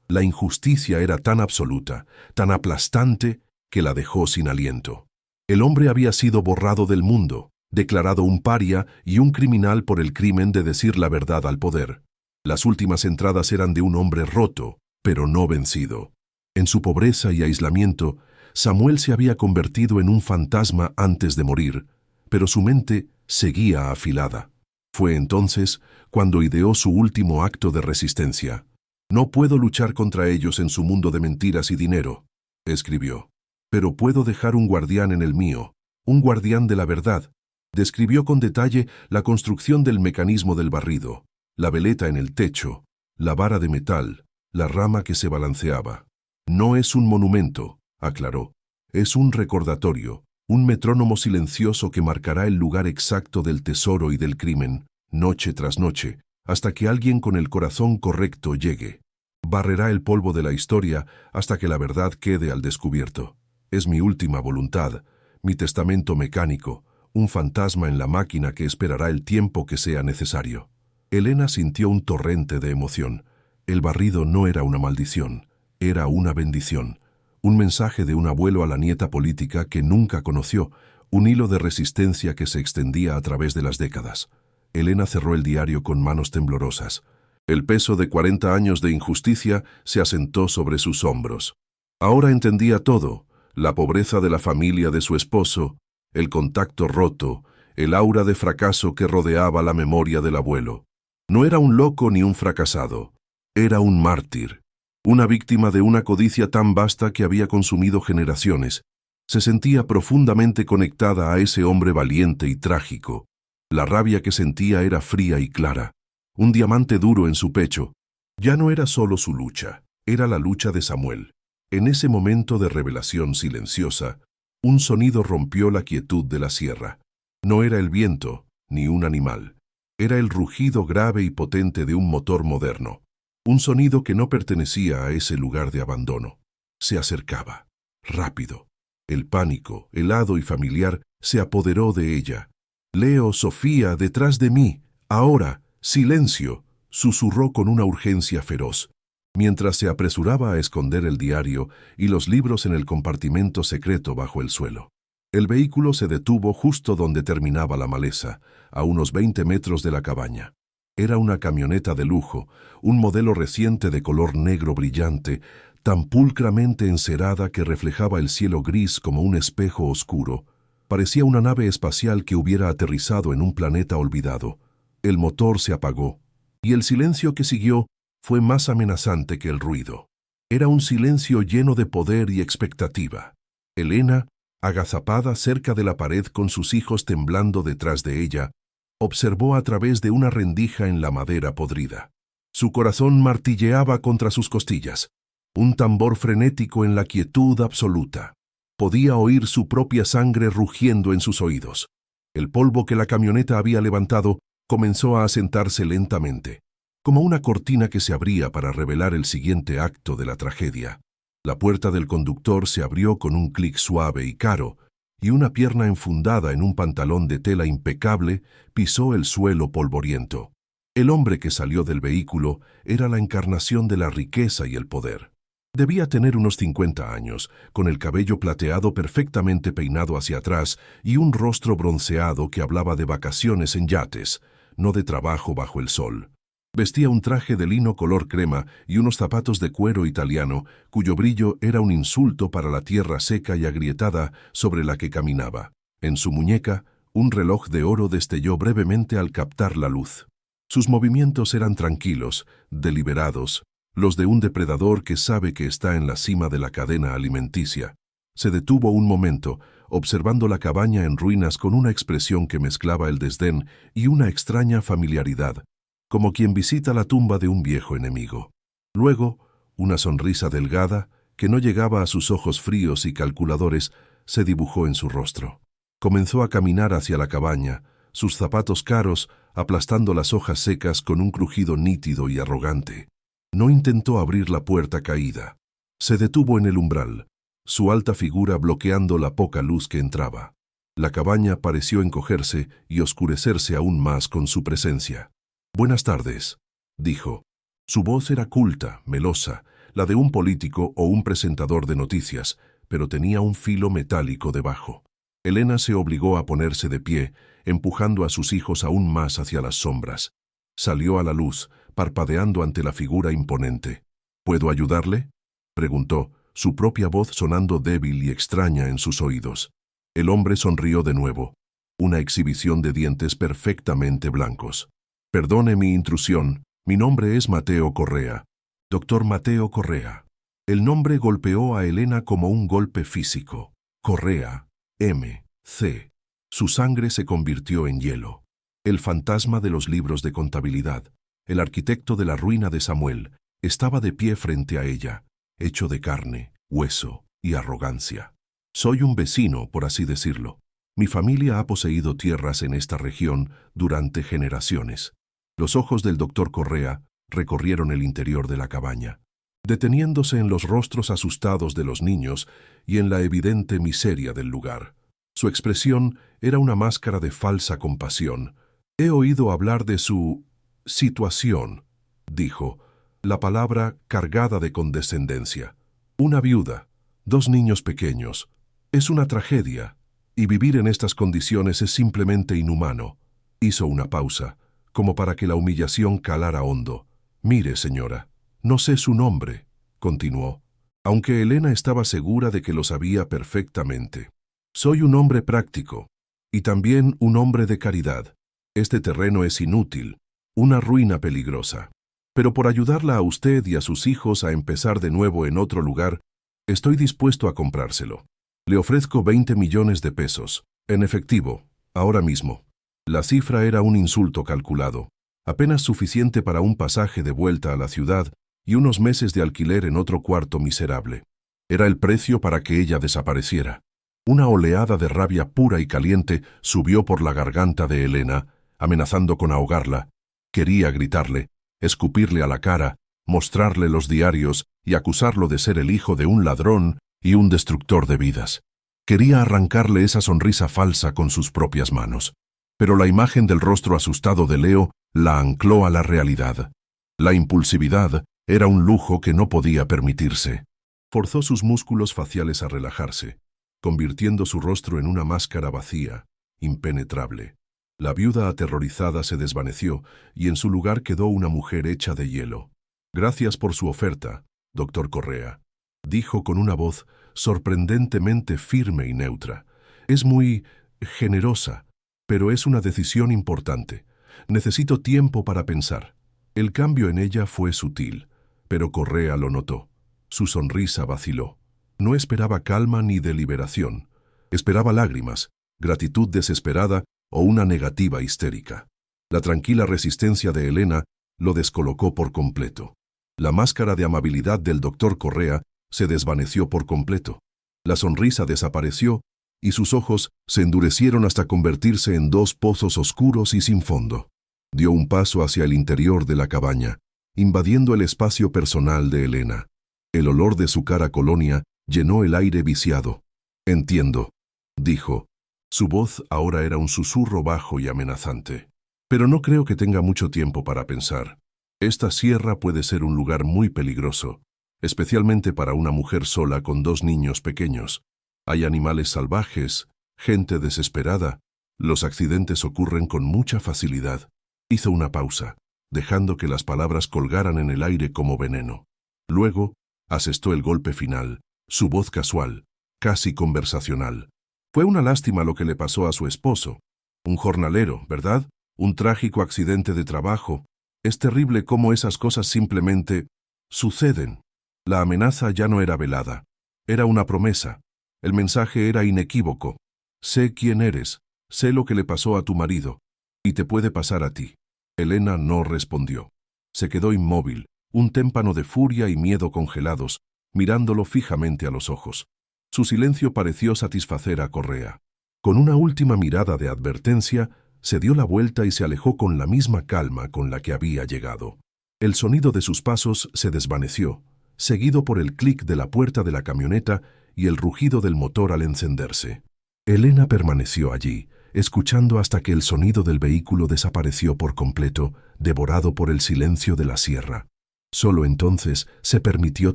La injusticia era tan absoluta, tan aplastante, que la dejó sin aliento. El hombre había sido borrado del mundo, declarado un paria y un criminal por el crimen de decir la verdad al poder. Las últimas entradas eran de un hombre roto, pero no vencido. En su pobreza y aislamiento, Samuel se había convertido en un fantasma antes de morir, pero su mente seguía afilada. Fue entonces cuando ideó su último acto de resistencia. «No puedo luchar contra ellos en su mundo de mentiras y dinero», escribió, «pero puedo dejar un guardián en el mío, un guardián de la verdad». Describió con detalle la construcción del mecanismo del barrido, la veleta en el techo, la vara de metal, la rama que se balanceaba. «No es un monumento», aclaró, «es un recordatorio, un metrónomo silencioso que marcará el lugar exacto del tesoro y del crimen, noche tras noche, hasta que alguien con el corazón correcto llegue. Barrerá el polvo de la historia hasta que la verdad quede al descubierto. Es mi última voluntad, mi testamento mecánico, un fantasma en la máquina que esperará el tiempo que sea necesario». Elena sintió un torrente de emoción. El barrido no era una maldición, era una bendición. Un mensaje de un abuelo a la nieta política que nunca conoció, un hilo de resistencia que se extendía a través de las décadas. Elena cerró el diario con manos temblorosas. El peso de 40 años de injusticia se asentó sobre sus hombros. Ahora entendía todo, la pobreza de la familia de su esposo, el contacto roto, el aura de fracaso que rodeaba la memoria del abuelo. No era un loco ni un fracasado, era un mártir, una víctima de una codicia tan vasta que había consumido generaciones. Se sentía profundamente conectada a ese hombre valiente y trágico. La rabia que sentía era fría y clara, un diamante duro en su pecho. Ya no era solo su lucha, era la lucha de Samuel. En ese momento de revelación silenciosa, un sonido rompió la quietud de la sierra. No era el viento, ni un animal. Era el rugido grave y potente de un motor moderno. Un sonido que no pertenecía a ese lugar de abandono. Se acercaba, rápido. El pánico, helado y familiar, se apoderó de ella. «Leo, Sofía, detrás de mí. Ahora, silencio», susurró con una urgencia feroz, mientras se apresuraba a esconder el diario y los libros en el compartimento secreto bajo el suelo. El vehículo se detuvo justo donde terminaba la maleza, a unos 20 metros de la cabaña. Era una camioneta de lujo, un modelo reciente de color negro brillante, tan pulcramente encerada que reflejaba el cielo gris como un espejo oscuro. Parecía una nave espacial que hubiera aterrizado en un planeta olvidado. El motor se apagó, y el silencio que siguió fue más amenazante que el ruido. Era un silencio lleno de poder y expectativa. Elena, agazapada cerca de la pared con sus hijos temblando detrás de ella, observó a través de una rendija en la madera podrida. Su corazón martilleaba contra sus costillas, un tambor frenético en la quietud absoluta. Podía oír su propia sangre rugiendo en sus oídos. El polvo que la camioneta había levantado comenzó a asentarse lentamente, como una cortina que se abría para revelar el siguiente acto de la tragedia. La puerta del conductor se abrió con un clic suave y caro, y una pierna enfundada en un pantalón de tela impecable pisó el suelo polvoriento. El hombre que salió del vehículo era la encarnación de la riqueza y el poder. Debía tener unos 50 años, con el cabello plateado perfectamente peinado hacia atrás y un rostro bronceado que hablaba de vacaciones en yates, no de trabajo bajo el sol. Vestía un traje de lino color crema y unos zapatos de cuero italiano, cuyo brillo era un insulto para la tierra seca y agrietada sobre la que caminaba. En su muñeca, un reloj de oro destelló brevemente al captar la luz. Sus movimientos eran tranquilos, deliberados, los de un depredador que sabe que está en la cima de la cadena alimenticia. Se detuvo un momento, observando la cabaña en ruinas con una expresión que mezclaba el desdén y una extraña familiaridad, como quien visita la tumba de un viejo enemigo. Luego, una sonrisa delgada, que no llegaba a sus ojos fríos y calculadores, se dibujó en su rostro. Comenzó a caminar hacia la cabaña, sus zapatos caros aplastando las hojas secas con un crujido nítido y arrogante. No intentó abrir la puerta caída. Se detuvo en el umbral, su alta figura bloqueando la poca luz que entraba. La cabaña pareció encogerse y oscurecerse aún más con su presencia. «Buenas tardes», dijo. Su voz era culta, melosa, la de un político o un presentador de noticias, pero tenía un filo metálico debajo. Elena se obligó a ponerse de pie, empujando a sus hijos aún más hacia las sombras. Salió a la luz, parpadeando ante la figura imponente. «¿Puedo ayudarle?», preguntó, su propia voz sonando débil y extraña en sus oídos. El hombre sonrió de nuevo, una exhibición de dientes perfectamente blancos. «Perdone mi intrusión, mi nombre es Mateo Correa. Doctor Mateo Correa». El nombre golpeó a Elena como un golpe físico. Correa, M.C. Su sangre se convirtió en hielo. El fantasma de los libros de contabilidad, el arquitecto de la ruina de Samuel, estaba de pie frente a ella, hecho de carne, hueso y arrogancia. «Soy un vecino, por así decirlo. Mi familia ha poseído tierras en esta región durante generaciones». Los ojos del doctor Correa recorrieron el interior de la cabaña, deteniéndose en los rostros asustados de los niños y en la evidente miseria del lugar. Su expresión era una máscara de falsa compasión. «He oído hablar de su situación», dijo, la palabra cargada de condescendencia. «Una viuda, 2 niños pequeños. Es una tragedia, y vivir en estas condiciones es simplemente inhumano». Hizo una pausa, como para que la humillación calara hondo. «Mire, señora, no sé su nombre», continuó, aunque Elena estaba segura de que lo sabía perfectamente. «Soy un hombre práctico. Y también un hombre de caridad. Este terreno es inútil, una ruina peligrosa. Pero por ayudarla a usted y a sus hijos a empezar de nuevo en otro lugar, estoy dispuesto a comprárselo. Le ofrezco 20 millones de pesos, en efectivo, ahora mismo. La cifra era un insulto calculado, apenas suficiente para un pasaje de vuelta a la ciudad y unos meses de alquiler en otro cuarto miserable. Era el precio para que ella desapareciera. Una oleada de rabia pura y caliente subió por la garganta de Elena, amenazando con ahogarla. Quería gritarle, escupirle a la cara, mostrarle los diarios y acusarlo de ser el hijo de un ladrón y un destructor de vidas. Quería arrancarle esa sonrisa falsa con sus propias manos. Pero la imagen del rostro asustado de Leo la ancló a la realidad. La impulsividad era un lujo que no podía permitirse. Forzó sus músculos faciales a relajarse, convirtiendo su rostro en una máscara vacía, impenetrable. La viuda aterrorizada se desvaneció y en su lugar quedó una mujer hecha de hielo. «Gracias por su oferta, doctor Correa», dijo con una voz sorprendentemente firme y neutra. «Es muy generosa, pero es una decisión importante. Necesito tiempo para pensar». El cambio en ella fue sutil, pero Correa lo notó. Su sonrisa vaciló. No esperaba calma ni deliberación. Esperaba lágrimas, gratitud desesperada o una negativa histérica. La tranquila resistencia de Elena lo descolocó por completo. La máscara de amabilidad del doctor Correa se desvaneció por completo. La sonrisa desapareció y sus ojos se endurecieron hasta convertirse en dos pozos oscuros y sin fondo. Dio un paso hacia el interior de la cabaña, invadiendo el espacio personal de Elena. El olor de su cara colonia llenó el aire viciado. «Entiendo», dijo. Su voz ahora era un susurro bajo y amenazante. «Pero no creo que tenga mucho tiempo para pensar. Esta sierra puede ser un lugar muy peligroso, especialmente para una mujer sola con 2 niños pequeños. Hay animales salvajes, gente desesperada. Los accidentes ocurren con mucha facilidad». Hizo una pausa, dejando que las palabras colgaran en el aire como veneno. Luego, asestó el golpe final, su voz casual, casi conversacional. «Fue una lástima lo que le pasó a su esposo. Un jornalero, ¿verdad? Un trágico accidente de trabajo. Es terrible cómo esas cosas simplemente suceden». La amenaza ya no era velada. Era una promesa. El mensaje era inequívoco. «Sé quién eres, sé lo que le pasó a tu marido, y te puede pasar a ti». Elena no respondió. Se quedó inmóvil, un témpano de furia y miedo congelados, mirándolo fijamente a los ojos. Su silencio pareció satisfacer a Correa. Con una última mirada de advertencia, se dio la vuelta y se alejó con la misma calma con la que había llegado. El sonido de sus pasos se desvaneció, seguido por el clic de la puerta de la camioneta y el rugido del motor al encenderse. Elena permaneció allí, escuchando hasta que el sonido del vehículo desapareció por completo, devorado por el silencio de la sierra. Solo entonces se permitió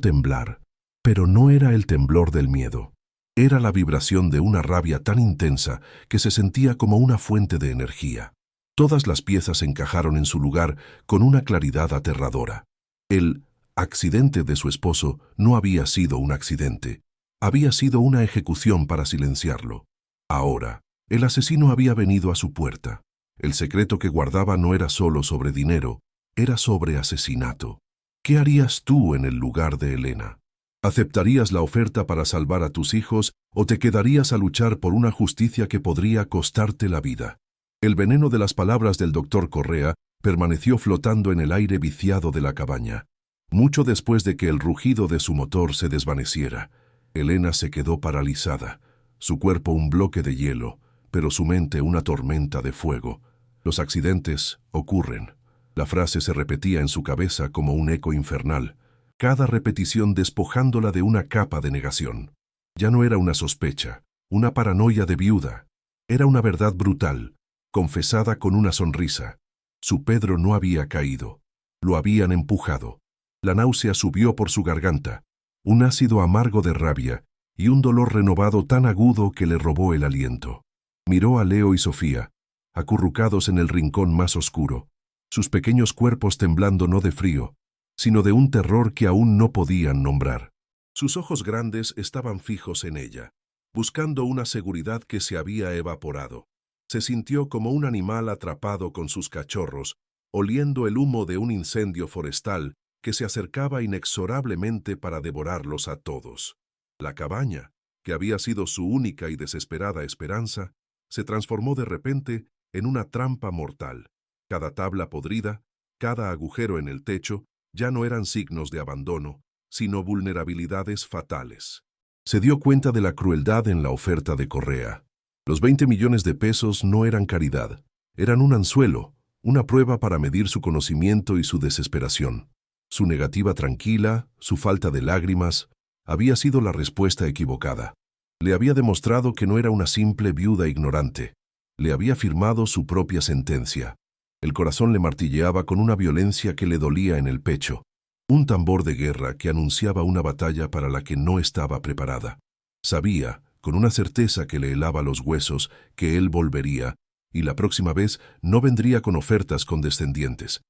temblar. Pero no era el temblor del miedo. Era la vibración de una rabia tan intensa que se sentía como una fuente de energía. Todas las piezas encajaron en su lugar con una claridad aterradora. El accidente de su esposo no había sido un accidente. Había sido una ejecución para silenciarlo. Ahora, el asesino había venido a su puerta. El secreto que guardaba no era solo sobre dinero, era sobre asesinato. ¿Qué harías tú en el lugar de Elena? ¿Aceptarías la oferta para salvar a tus hijos o te quedarías a luchar por una justicia que podría costarte la vida? El veneno de las palabras del doctor Correa permaneció flotando en el aire viciado de la cabaña. Mucho después de que el rugido de su motor se desvaneciera, Elena se quedó paralizada, su cuerpo un bloque de hielo, pero su mente una tormenta de fuego. Los accidentes ocurren. La frase se repetía en su cabeza como un eco infernal, cada repetición despojándola de una capa de negación. Ya no era una sospecha, una paranoia de viuda. Era una verdad brutal, confesada con una sonrisa. Su Pedro no había caído. Lo habían empujado. La náusea subió por su garganta, un ácido amargo de rabia y un dolor renovado tan agudo que le robó el aliento. Miró a Leo y Sofía, acurrucados en el rincón más oscuro, sus pequeños cuerpos temblando no de frío, sino de un terror que aún no podían nombrar. Sus ojos grandes estaban fijos en ella, buscando una seguridad que se había evaporado. Se sintió como un animal atrapado con sus cachorros, oliendo el humo de un incendio forestal que se acercaba inexorablemente para devorarlos a todos. La cabaña, que había sido su única y desesperada esperanza, se transformó de repente en una trampa mortal. Cada tabla podrida, cada agujero en el techo, ya no eran signos de abandono, sino vulnerabilidades fatales. Se dio cuenta de la crueldad en la oferta de Correa. Los 20 millones de pesos no eran caridad, eran un anzuelo, una prueba para medir su conocimiento y su desesperación. Su negativa tranquila, su falta de lágrimas, había sido la respuesta equivocada. Le había demostrado que no era una simple viuda ignorante. Le había firmado su propia sentencia. El corazón le martilleaba con una violencia que le dolía en el pecho. Un tambor de guerra que anunciaba una batalla para la que no estaba preparada. Sabía, con una certeza que le helaba los huesos, que él volvería, y la próxima vez no vendría con ofertas condescendientes.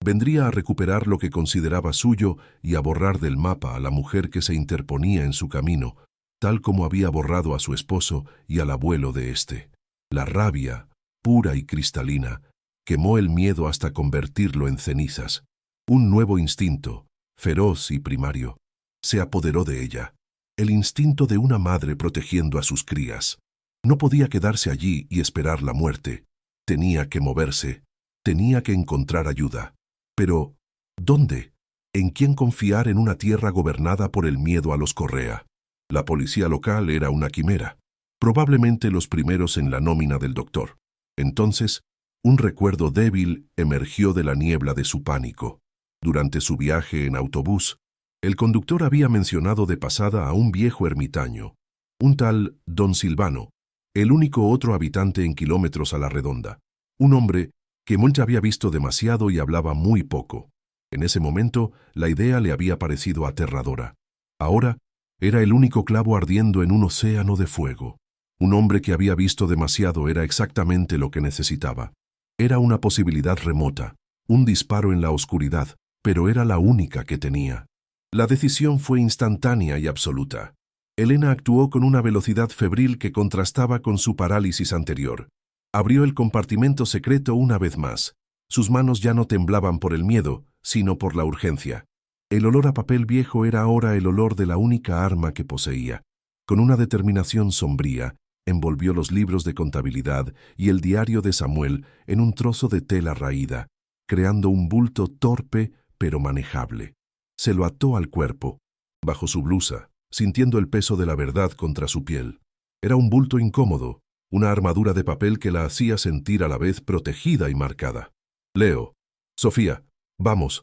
Vendría a recuperar lo que consideraba suyo y a borrar del mapa a la mujer que se interponía en su camino, tal como había borrado a su esposo y al abuelo de éste. La rabia, pura y cristalina, quemó el miedo hasta convertirlo en cenizas. Un nuevo instinto, feroz y primario, se apoderó de ella. El instinto de una madre protegiendo a sus crías. No podía quedarse allí y esperar la muerte. Tenía que moverse. Tenía que encontrar ayuda. Pero, ¿dónde? ¿En quién confiar en una tierra gobernada por el miedo a los Correa? La policía local era una quimera. Probablemente los primeros en la nómina del doctor. Entonces, un recuerdo débil emergió de la niebla de su pánico. Durante su viaje en autobús, el conductor había mencionado de pasada a un viejo ermitaño, un tal Don Silvano, el único otro habitante en kilómetros a la redonda. Un hombre que Monch había visto demasiado y hablaba muy poco. En ese momento, la idea le había parecido aterradora. Ahora, era el único clavo ardiendo en un océano de fuego. Un hombre que había visto demasiado era exactamente lo que necesitaba. Era una posibilidad remota, un disparo en la oscuridad, pero era la única que tenía. La decisión fue instantánea y absoluta. Elena actuó con una velocidad febril que contrastaba con su parálisis anterior. Abrió el compartimento secreto una vez más. Sus manos ya no temblaban por el miedo, sino por la urgencia. El olor a papel viejo era ahora el olor de la única arma que poseía. Con una determinación sombría, envolvió los libros de contabilidad y el diario de Samuel en un trozo de tela raída, creando un bulto torpe pero manejable. Se lo ató al cuerpo, bajo su blusa, sintiendo el peso de la verdad contra su piel. Era un bulto incómodo, una armadura de papel que la hacía sentir a la vez protegida y marcada. Leo, Sofía, vamos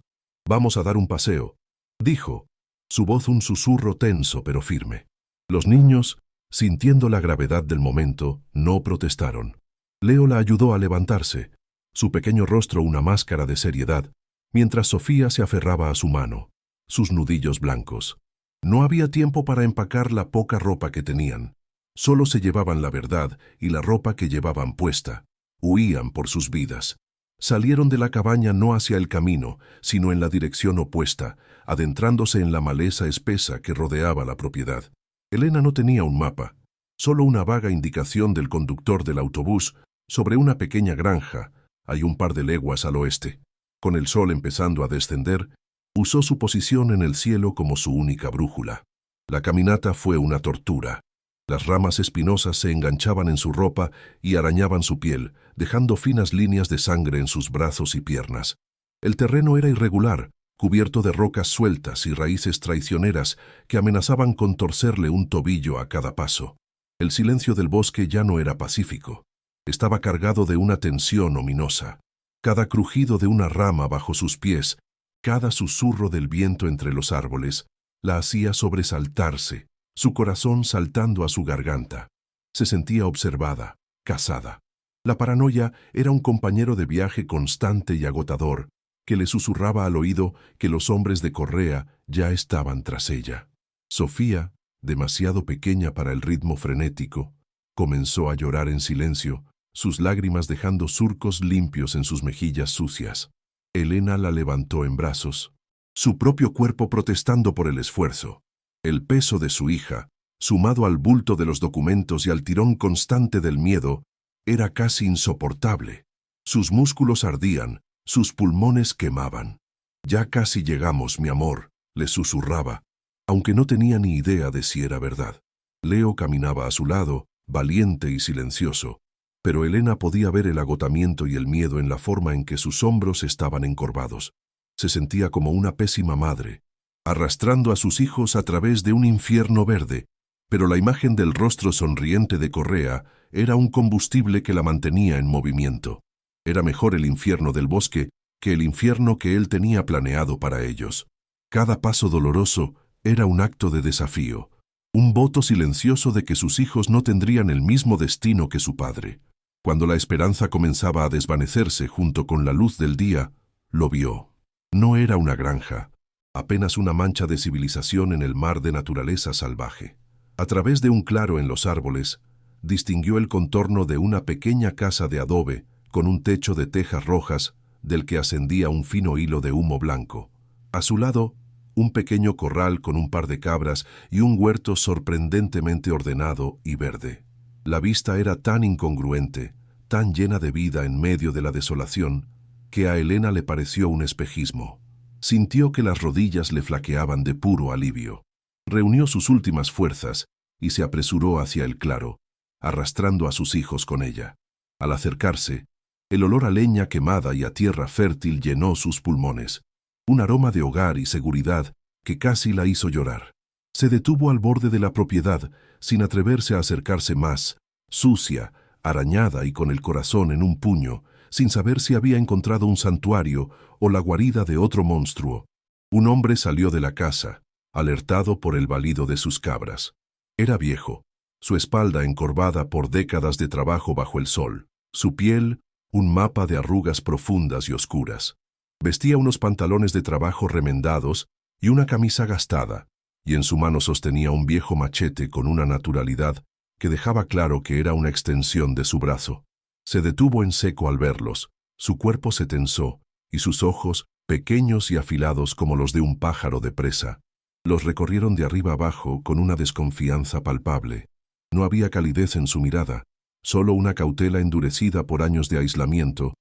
a dar un paseo, dijo, su voz un susurro tenso pero firme. Los niños, sintiendo la gravedad del momento, no protestaron. Leo la ayudó a levantarse, su pequeño rostro una máscara de seriedad, mientras Sofía se aferraba a su mano, sus nudillos blancos. No había tiempo para empacar la poca ropa que tenían. Solo se llevaban la verdad y la ropa que llevaban puesta. Huían por sus vidas. Salieron de la cabaña no hacia el camino, sino en la dirección opuesta, adentrándose en la maleza espesa que rodeaba la propiedad. Elena no tenía un mapa, solo una vaga indicación del conductor del autobús sobre una pequeña granja, hay un par de leguas al oeste. Con el sol empezando a descender, usó su posición en el cielo como su única brújula. La caminata fue una tortura. Las ramas espinosas se enganchaban en su ropa y arañaban su piel, dejando finas líneas de sangre en sus brazos y piernas. El terreno era irregular, cubierto de rocas sueltas y raíces traicioneras que amenazaban con torcerle un tobillo a cada paso. El silencio del bosque ya no era pacífico. Estaba cargado de una tensión ominosa. Cada crujido de una rama bajo sus pies, cada susurro del viento entre los árboles, la hacía sobresaltarse, su corazón saltando a su garganta. Se sentía observada, cazada. La paranoia era un compañero de viaje constante y agotador, que le susurraba al oído que los hombres de Correa ya estaban tras ella. Sofía, demasiado pequeña para el ritmo frenético, comenzó a llorar en silencio, sus lágrimas dejando surcos limpios en sus mejillas sucias. Elena la levantó en brazos, su propio cuerpo protestando por el esfuerzo. El peso de su hija, sumado al bulto de los documentos y al tirón constante del miedo, era casi insoportable. Sus músculos ardían, sus pulmones quemaban. «Ya casi llegamos, mi amor», le susurraba, aunque no tenía ni idea de si era verdad. Leo caminaba a su lado, valiente y silencioso, pero Elena podía ver el agotamiento y el miedo en la forma en que sus hombros estaban encorvados. Se sentía como una pésima madre, arrastrando a sus hijos a través de un infierno verde, pero la imagen del rostro sonriente de Correa era un combustible que la mantenía en movimiento. Era mejor el infierno del bosque que el infierno que él tenía planeado para ellos. Cada paso doloroso era un acto de desafío, un voto silencioso de que sus hijos no tendrían el mismo destino que su padre. Cuando la esperanza comenzaba a desvanecerse junto con la luz del día, lo vio. No era una granja, apenas una mancha de civilización en el mar de naturaleza salvaje. A través de un claro en los árboles, distinguió el contorno de una pequeña casa de adobe con un techo de tejas rojas del que ascendía un fino hilo de humo blanco. A su lado, un pequeño corral con un par de cabras y un huerto sorprendentemente ordenado y verde. La vista era tan incongruente, tan llena de vida en medio de la desolación, que a Elena le pareció un espejismo. Sintió que las rodillas le flaqueaban de puro alivio. Reunió sus últimas fuerzas y se apresuró hacia el claro, arrastrando a sus hijos con ella. Al acercarse, el olor a leña quemada y a tierra fértil llenó sus pulmones, un aroma de hogar y seguridad que casi la hizo llorar. Se detuvo al borde de la propiedad, sin atreverse a acercarse más, sucia, arañada y con el corazón en un puño, sin saber si había encontrado un santuario o la guarida de otro monstruo. Un hombre salió de la casa, alertado por el balido de sus cabras. Era viejo, su espalda encorvada por décadas de trabajo bajo el sol, su piel un mapa de arrugas profundas y oscuras. Vestía unos pantalones de trabajo remendados y una camisa gastada, y en su mano sostenía un viejo machete con una naturalidad que dejaba claro que era una extensión de su brazo. Se detuvo en seco al verlos, su cuerpo se tensó, y sus ojos, pequeños y afilados como los de un pájaro de presa, los recorrieron de arriba abajo con una desconfianza palpable. No había calidez en su mirada, solo una cautela endurecida por años de aislamiento,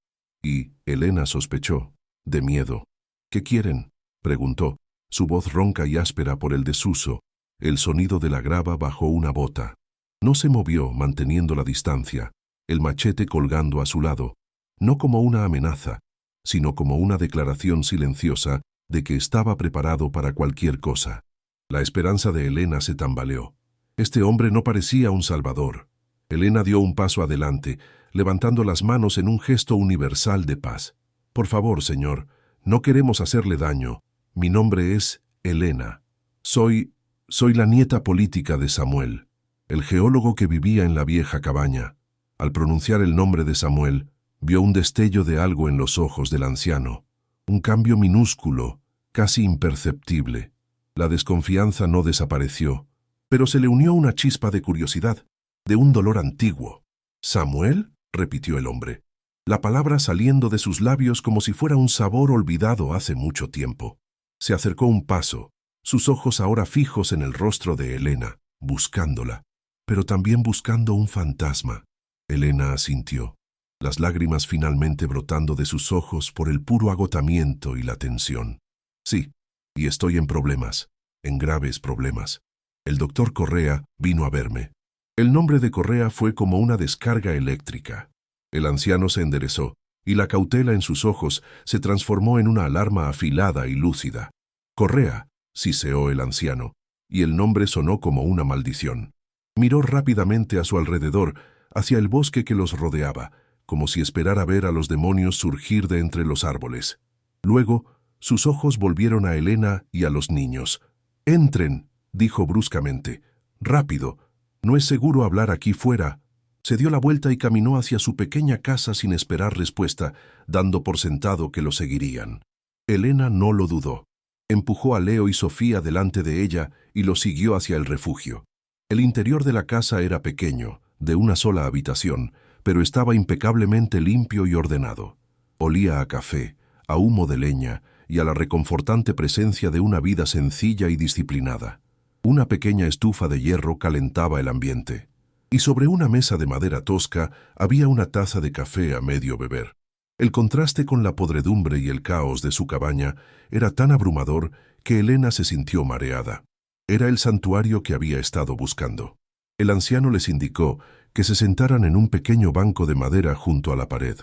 y Elena sospechó, de miedo. «¿Qué quieren?», preguntó, su voz ronca y áspera por el desuso, el sonido de la grava bajo una bota. No se movió, manteniendo la distancia, el machete colgando a su lado, no como una amenaza, sino como una declaración silenciosa de que estaba preparado para cualquier cosa. La esperanza de Elena se tambaleó. Este hombre no parecía un salvador. Elena dio un paso adelante, levantando las manos en un gesto universal de paz. «Por favor, señor, no queremos hacerle daño. Mi nombre es Elena. Soy la nieta política de Samuel, el geólogo que vivía en la vieja cabaña». Al pronunciar el nombre de Samuel, vio un destello de algo en los ojos del anciano, un cambio minúsculo, casi imperceptible. La desconfianza no desapareció, pero se le unió una chispa de curiosidad, de un dolor antiguo. «¿Samuel?», repitió el hombre, la palabra saliendo de sus labios como si fuera un sabor olvidado hace mucho tiempo. Se acercó un paso, sus ojos ahora fijos en el rostro de Elena, buscándola, pero también buscando un fantasma. Elena asintió, las lágrimas finalmente brotando de sus ojos por el puro agotamiento y la tensión. «Sí, y estoy en problemas, en graves problemas. El doctor Correa vino a verme». El nombre de Correa fue como una descarga eléctrica. El anciano se enderezó, y la cautela en sus ojos se transformó en una alarma afilada y lúcida. «Correa», siseó el anciano, y el nombre sonó como una maldición. Miró rápidamente a su alrededor, hacia el bosque que los rodeaba, como si esperara ver a los demonios surgir de entre los árboles. Luego, sus ojos volvieron a Elena y a los niños. «Entren», dijo bruscamente. «Rápido. No es seguro hablar aquí fuera». Se dio la vuelta y caminó hacia su pequeña casa sin esperar respuesta, dando por sentado que lo seguirían. Elena no lo dudó. Empujó a Leo y Sofía delante de ella y lo siguió hacia el refugio. El interior de la casa era pequeño, de una sola habitación, pero estaba impecablemente limpio y ordenado. Olía a café, a humo de leña y a la reconfortante presencia de una vida sencilla y disciplinada. Una pequeña estufa de hierro calentaba el ambiente. y sobre una mesa de madera tosca había una taza de café a medio beber. El contraste con la podredumbre y el caos de su cabaña era tan abrumador que Elena se sintió mareada. Era el santuario que había estado buscando. El anciano les indicó que se sentaran en un pequeño banco de madera junto a la pared.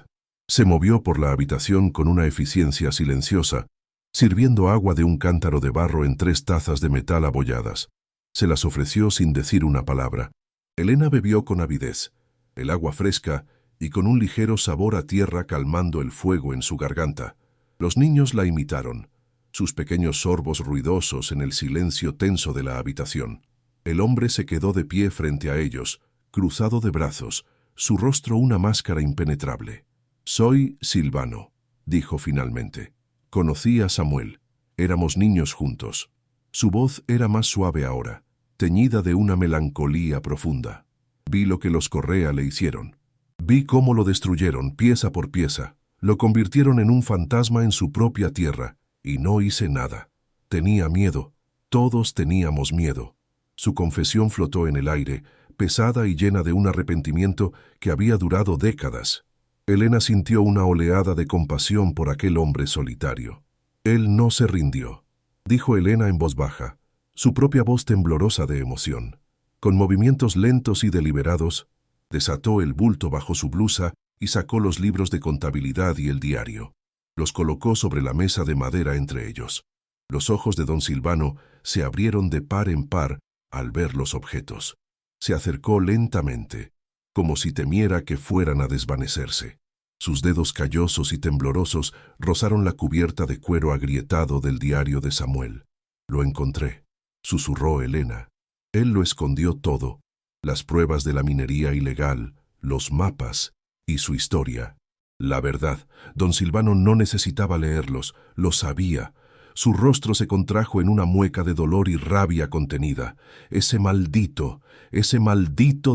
Se movió por la habitación con una eficiencia silenciosa, sirviendo agua de un cántaro de barro en 3 tazas de metal abolladas. Se las ofreció sin decir una palabra. Elena bebió con avidez, el agua fresca y con un ligero sabor a tierra calmando el fuego en su garganta. Los niños la imitaron, sus pequeños sorbos ruidosos en el silencio tenso de la habitación. El hombre se quedó de pie frente a ellos, cruzado de brazos, su rostro una máscara impenetrable. «Soy Silvano», dijo finalmente. «Conocí a Samuel. Éramos niños juntos». Su voz era más suave ahora, teñida de una melancolía profunda. «Vi lo que los Correa le hicieron. Vi cómo lo destruyeron pieza por pieza. Lo convirtieron en un fantasma en su propia tierra, y no hice nada. Tenía miedo. Todos teníamos miedo». Su confesión flotó en el aire, pesada y llena de un arrepentimiento que había durado décadas. Elena sintió una oleada de compasión por aquel hombre solitario. «Él no se rindió», dijo Elena en voz baja, su propia voz temblorosa de emoción. Con movimientos lentos y deliberados, desató el bulto bajo su blusa y sacó los libros de contabilidad y el diario. Los colocó sobre la mesa de madera entre ellos. Los ojos de don Silvano se abrieron de par en par al ver los objetos. Se acercó lentamente, como si temiera que fueran a desvanecerse. Sus dedos callosos y temblorosos rozaron la cubierta de cuero agrietado del diario de Samuel. «Lo encontré», susurró Elena. Él lo escondió todo, las pruebas de la minería ilegal, los mapas y su historia. La verdad, don Silvano no necesitaba leerlos, lo sabía. Su rostro se contrajo en una mueca de dolor y rabia contenida. Ese maldito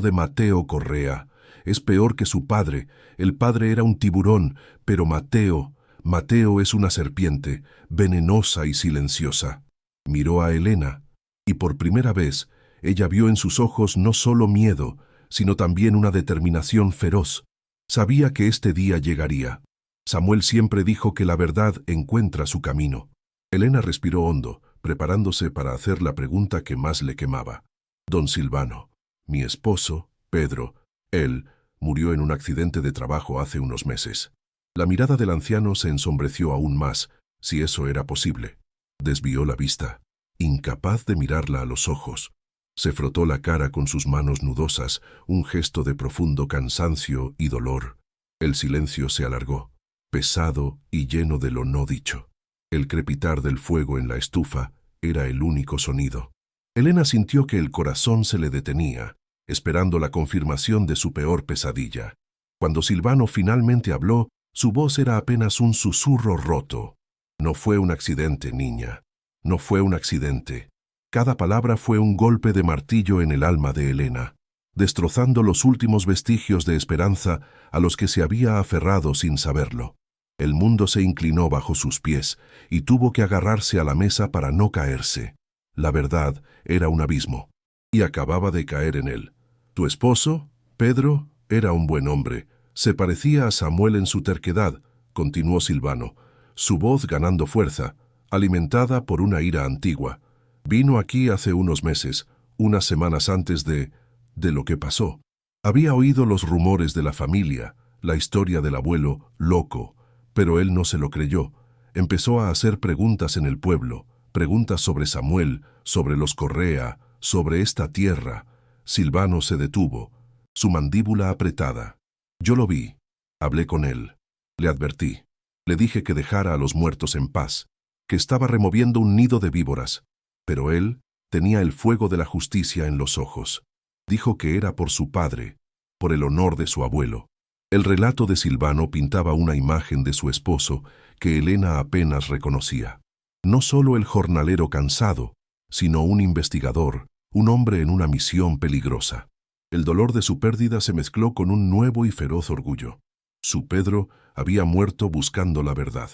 de Mateo Correa. Es peor que su padre. El padre era un tiburón, pero Mateo es una serpiente, venenosa y silenciosa. Miró a Elena, y por primera vez, ella vio en sus ojos no solo miedo, sino también una determinación feroz. Sabía que este día llegaría. Samuel siempre dijo que la verdad encuentra su camino. Elena respiró hondo, preparándose para hacer la pregunta que más le quemaba. «Don Silvano, mi esposo, Pedro, él murió en un accidente de trabajo hace unos meses». La mirada del anciano se ensombreció aún más, si eso era posible. Desvió la vista, incapaz de mirarla a los ojos. Se frotó la cara con sus manos nudosas, un gesto de profundo cansancio y dolor. El silencio se alargó, pesado y lleno de lo no dicho. El crepitar del fuego en la estufa era el único sonido. Elena sintió que el corazón se le detenía, esperando la confirmación de su peor pesadilla. Cuando Silvano finalmente habló, su voz era apenas un susurro roto. «No fue un accidente, niña. No fue un accidente». Cada palabra fue un golpe de martillo en el alma de Elena, destrozando los últimos vestigios de esperanza a los que se había aferrado sin saberlo. El mundo se inclinó bajo sus pies y tuvo que agarrarse a la mesa para no caerse. La verdad era un abismo, y acababa de caer en él. «Tu esposo, Pedro, era un buen hombre. Se parecía a Samuel en su terquedad», continuó Silvano, su voz ganando fuerza, alimentada por una ira antigua. «Vino aquí hace unos meses, unas semanas antes de lo que pasó. Había oído los rumores de la familia, la historia del abuelo loco, pero él no se lo creyó. Empezó a hacer preguntas en el pueblo, preguntas sobre Samuel, sobre los Correa, sobre esta tierra». Silvano se detuvo, su mandíbula apretada. «Yo lo vi. Hablé con él. Le advertí. Le dije que dejara a los muertos en paz, que estaba removiendo un nido de víboras. Pero él tenía el fuego de la justicia en los ojos. Dijo que era por su padre, por el honor de su abuelo». El relato de Silvano pintaba una imagen de su esposo que Elena apenas reconocía. No solo el jornalero cansado, sino un investigador, un hombre en una misión peligrosa. El dolor de su pérdida se mezcló con un nuevo y feroz orgullo. Su Pedro había muerto buscando la verdad.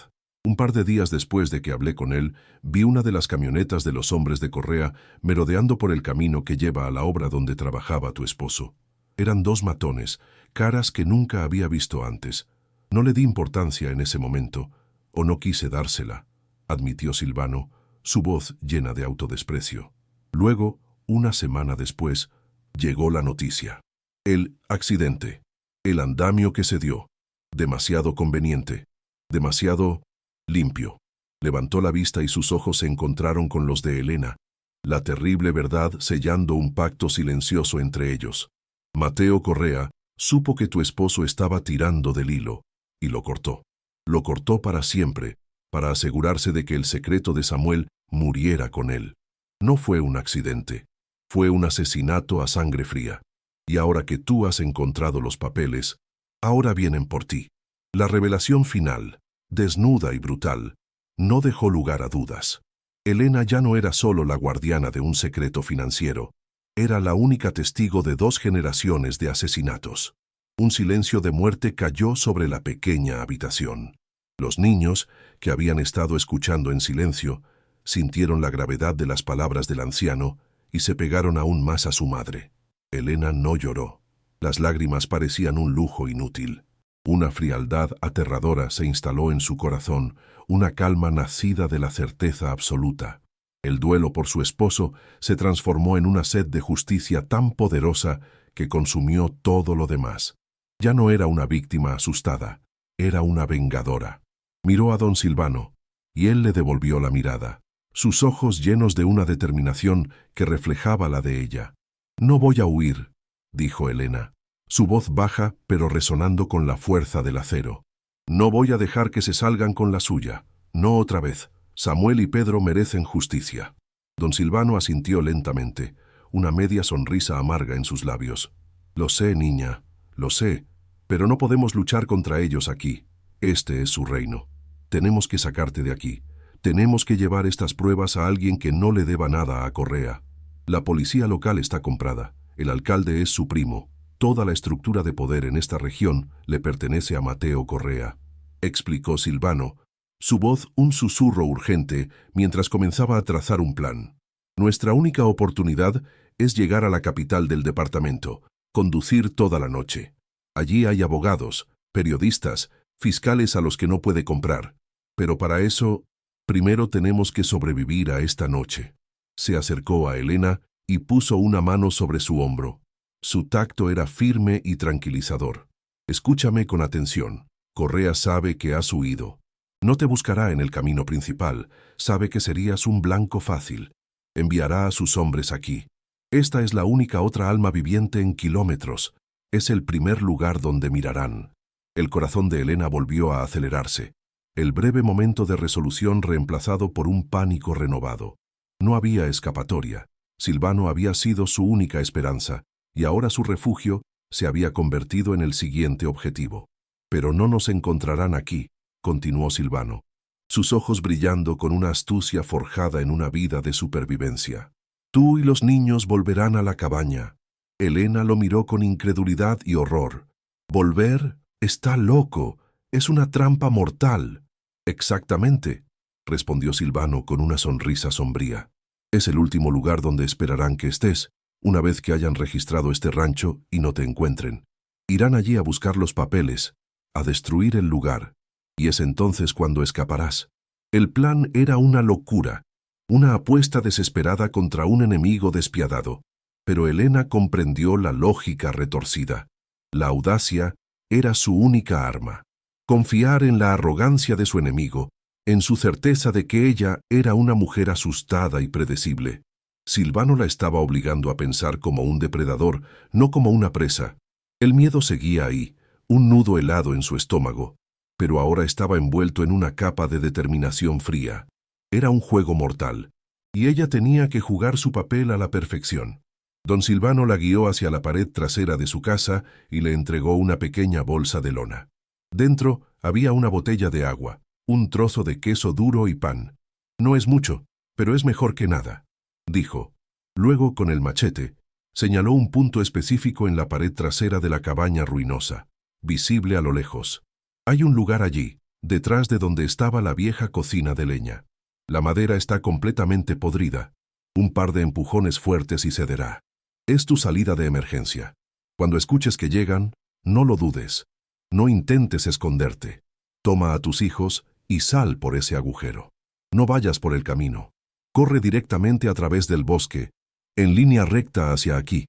Un par de días después de que hablé con él, vi una de las camionetas de los hombres de Correa merodeando por el camino que lleva a la obra donde trabajaba tu esposo. Eran dos matones, caras que nunca había visto antes. No le di importancia en ese momento, o no quise dársela, admitió Silvano, su voz llena de autodesprecio. Luego, una semana después, llegó la noticia. El accidente, el andamio que se dio, demasiado conveniente, demasiado limpio. Levantó la vista y sus ojos se encontraron con los de Elena, la terrible verdad sellando un pacto silencioso entre ellos. Mateo Correa supo que tu esposo estaba tirando del hilo, y lo cortó. Lo cortó para siempre, para asegurarse de que el secreto de Samuel muriera con él. No fue un accidente, fue un asesinato a sangre fría. Y ahora que tú has encontrado los papeles, ahora vienen por ti. La revelación final, desnuda y brutal, no dejó lugar a dudas. Elena ya no era solo la guardiana de un secreto financiero, era la única testigo de 2 generaciones de asesinatos. Un silencio de muerte cayó sobre la pequeña habitación. Los niños, que habían estado escuchando en silencio, sintieron la gravedad de las palabras del anciano y se pegaron aún más a su madre. Elena no lloró. Las lágrimas parecían un lujo inútil. Una frialdad aterradora se instaló en su corazón, una calma nacida de la certeza absoluta. El duelo por su esposo se transformó en una sed de justicia tan poderosa que consumió todo lo demás. Ya no era una víctima asustada, era una vengadora. Miró a don Silvano, y él le devolvió la mirada, sus ojos llenos de una determinación que reflejaba la de ella. «No voy a huir», dijo Elena, su voz baja pero resonando con la fuerza del acero. «No voy a dejar que se salgan con la suya, no otra vez. Samuel y Pedro merecen justicia». Don Silvano asintió lentamente, una media sonrisa amarga en sus labios. «Lo sé, niña, lo sé, pero no podemos luchar contra ellos aquí. Este es su reino. Tenemos que sacarte de aquí. Tenemos que llevar estas pruebas a alguien que no le deba nada a Correa. La policía local está comprada. El alcalde es su primo. Toda la estructura de poder en esta región le pertenece a Mateo Correa», explicó Silvano, su voz un susurro urgente mientras comenzaba a trazar un plan. «Nuestra única oportunidad es llegar a la capital del departamento, conducir toda la noche. Allí hay abogados, periodistas, fiscales a los que no puede comprar. Pero para eso, primero tenemos que sobrevivir a esta noche». Se acercó a Elena y puso una mano sobre su hombro. Su tacto era firme y tranquilizador. «Escúchame con atención. Correa sabe que has huido. No te buscará en el camino principal. Sabe que serías un blanco fácil. Enviará a sus hombres aquí. Esta es la única otra alma viviente en kilómetros. Es el primer lugar donde mirarán». El corazón de Elena volvió a acelerarse. El breve momento de resolución reemplazado por un pánico renovado. No había escapatoria. Silvano había sido su única esperanza, y ahora su refugio se había convertido en el siguiente objetivo. «Pero no nos encontrarán aquí», continuó Silvano, sus ojos brillando con una astucia forjada en una vida de supervivencia. «Tú y los niños volverán a la cabaña». Elena lo miró con incredulidad y horror. «¿Volver? Está loco. Es una trampa mortal». «Exactamente», respondió Silvano con una sonrisa sombría. «Es el último lugar donde esperarán que estés, una vez que hayan registrado este rancho y no te encuentren. Irán allí a buscar los papeles, a destruir el lugar, y es entonces cuando escaparás». El plan era una locura, una apuesta desesperada contra un enemigo despiadado, pero Elena comprendió la lógica retorcida. La audacia era su única arma. Confiar en la arrogancia de su enemigo, en su certeza de que ella era una mujer asustada y predecible. Silvano la estaba obligando a pensar como un depredador, no como una presa. El miedo seguía ahí, un nudo helado en su estómago, pero ahora estaba envuelto en una capa de determinación fría. Era un juego mortal, y ella tenía que jugar su papel a la perfección. Don Silvano la guió hacia la pared trasera de su casa y le entregó una pequeña bolsa de lona. Dentro había una botella de agua, un trozo de queso duro y pan. «No es mucho, pero es mejor que nada», dijo. Luego, con el machete, señaló un punto específico en la pared trasera de la cabaña ruinosa, visible a lo lejos. «Hay un lugar allí, detrás de donde estaba la vieja cocina de leña. La madera está completamente podrida. Un par de empujones fuertes y cederá. Es tu salida de emergencia. Cuando escuches que llegan, no lo dudes. No intentes esconderte. Toma a tus hijos y sal por ese agujero. No vayas por el camino. Corre directamente a través del bosque, en línea recta hacia aquí.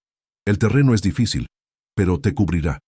El terreno es difícil, pero te cubrirá.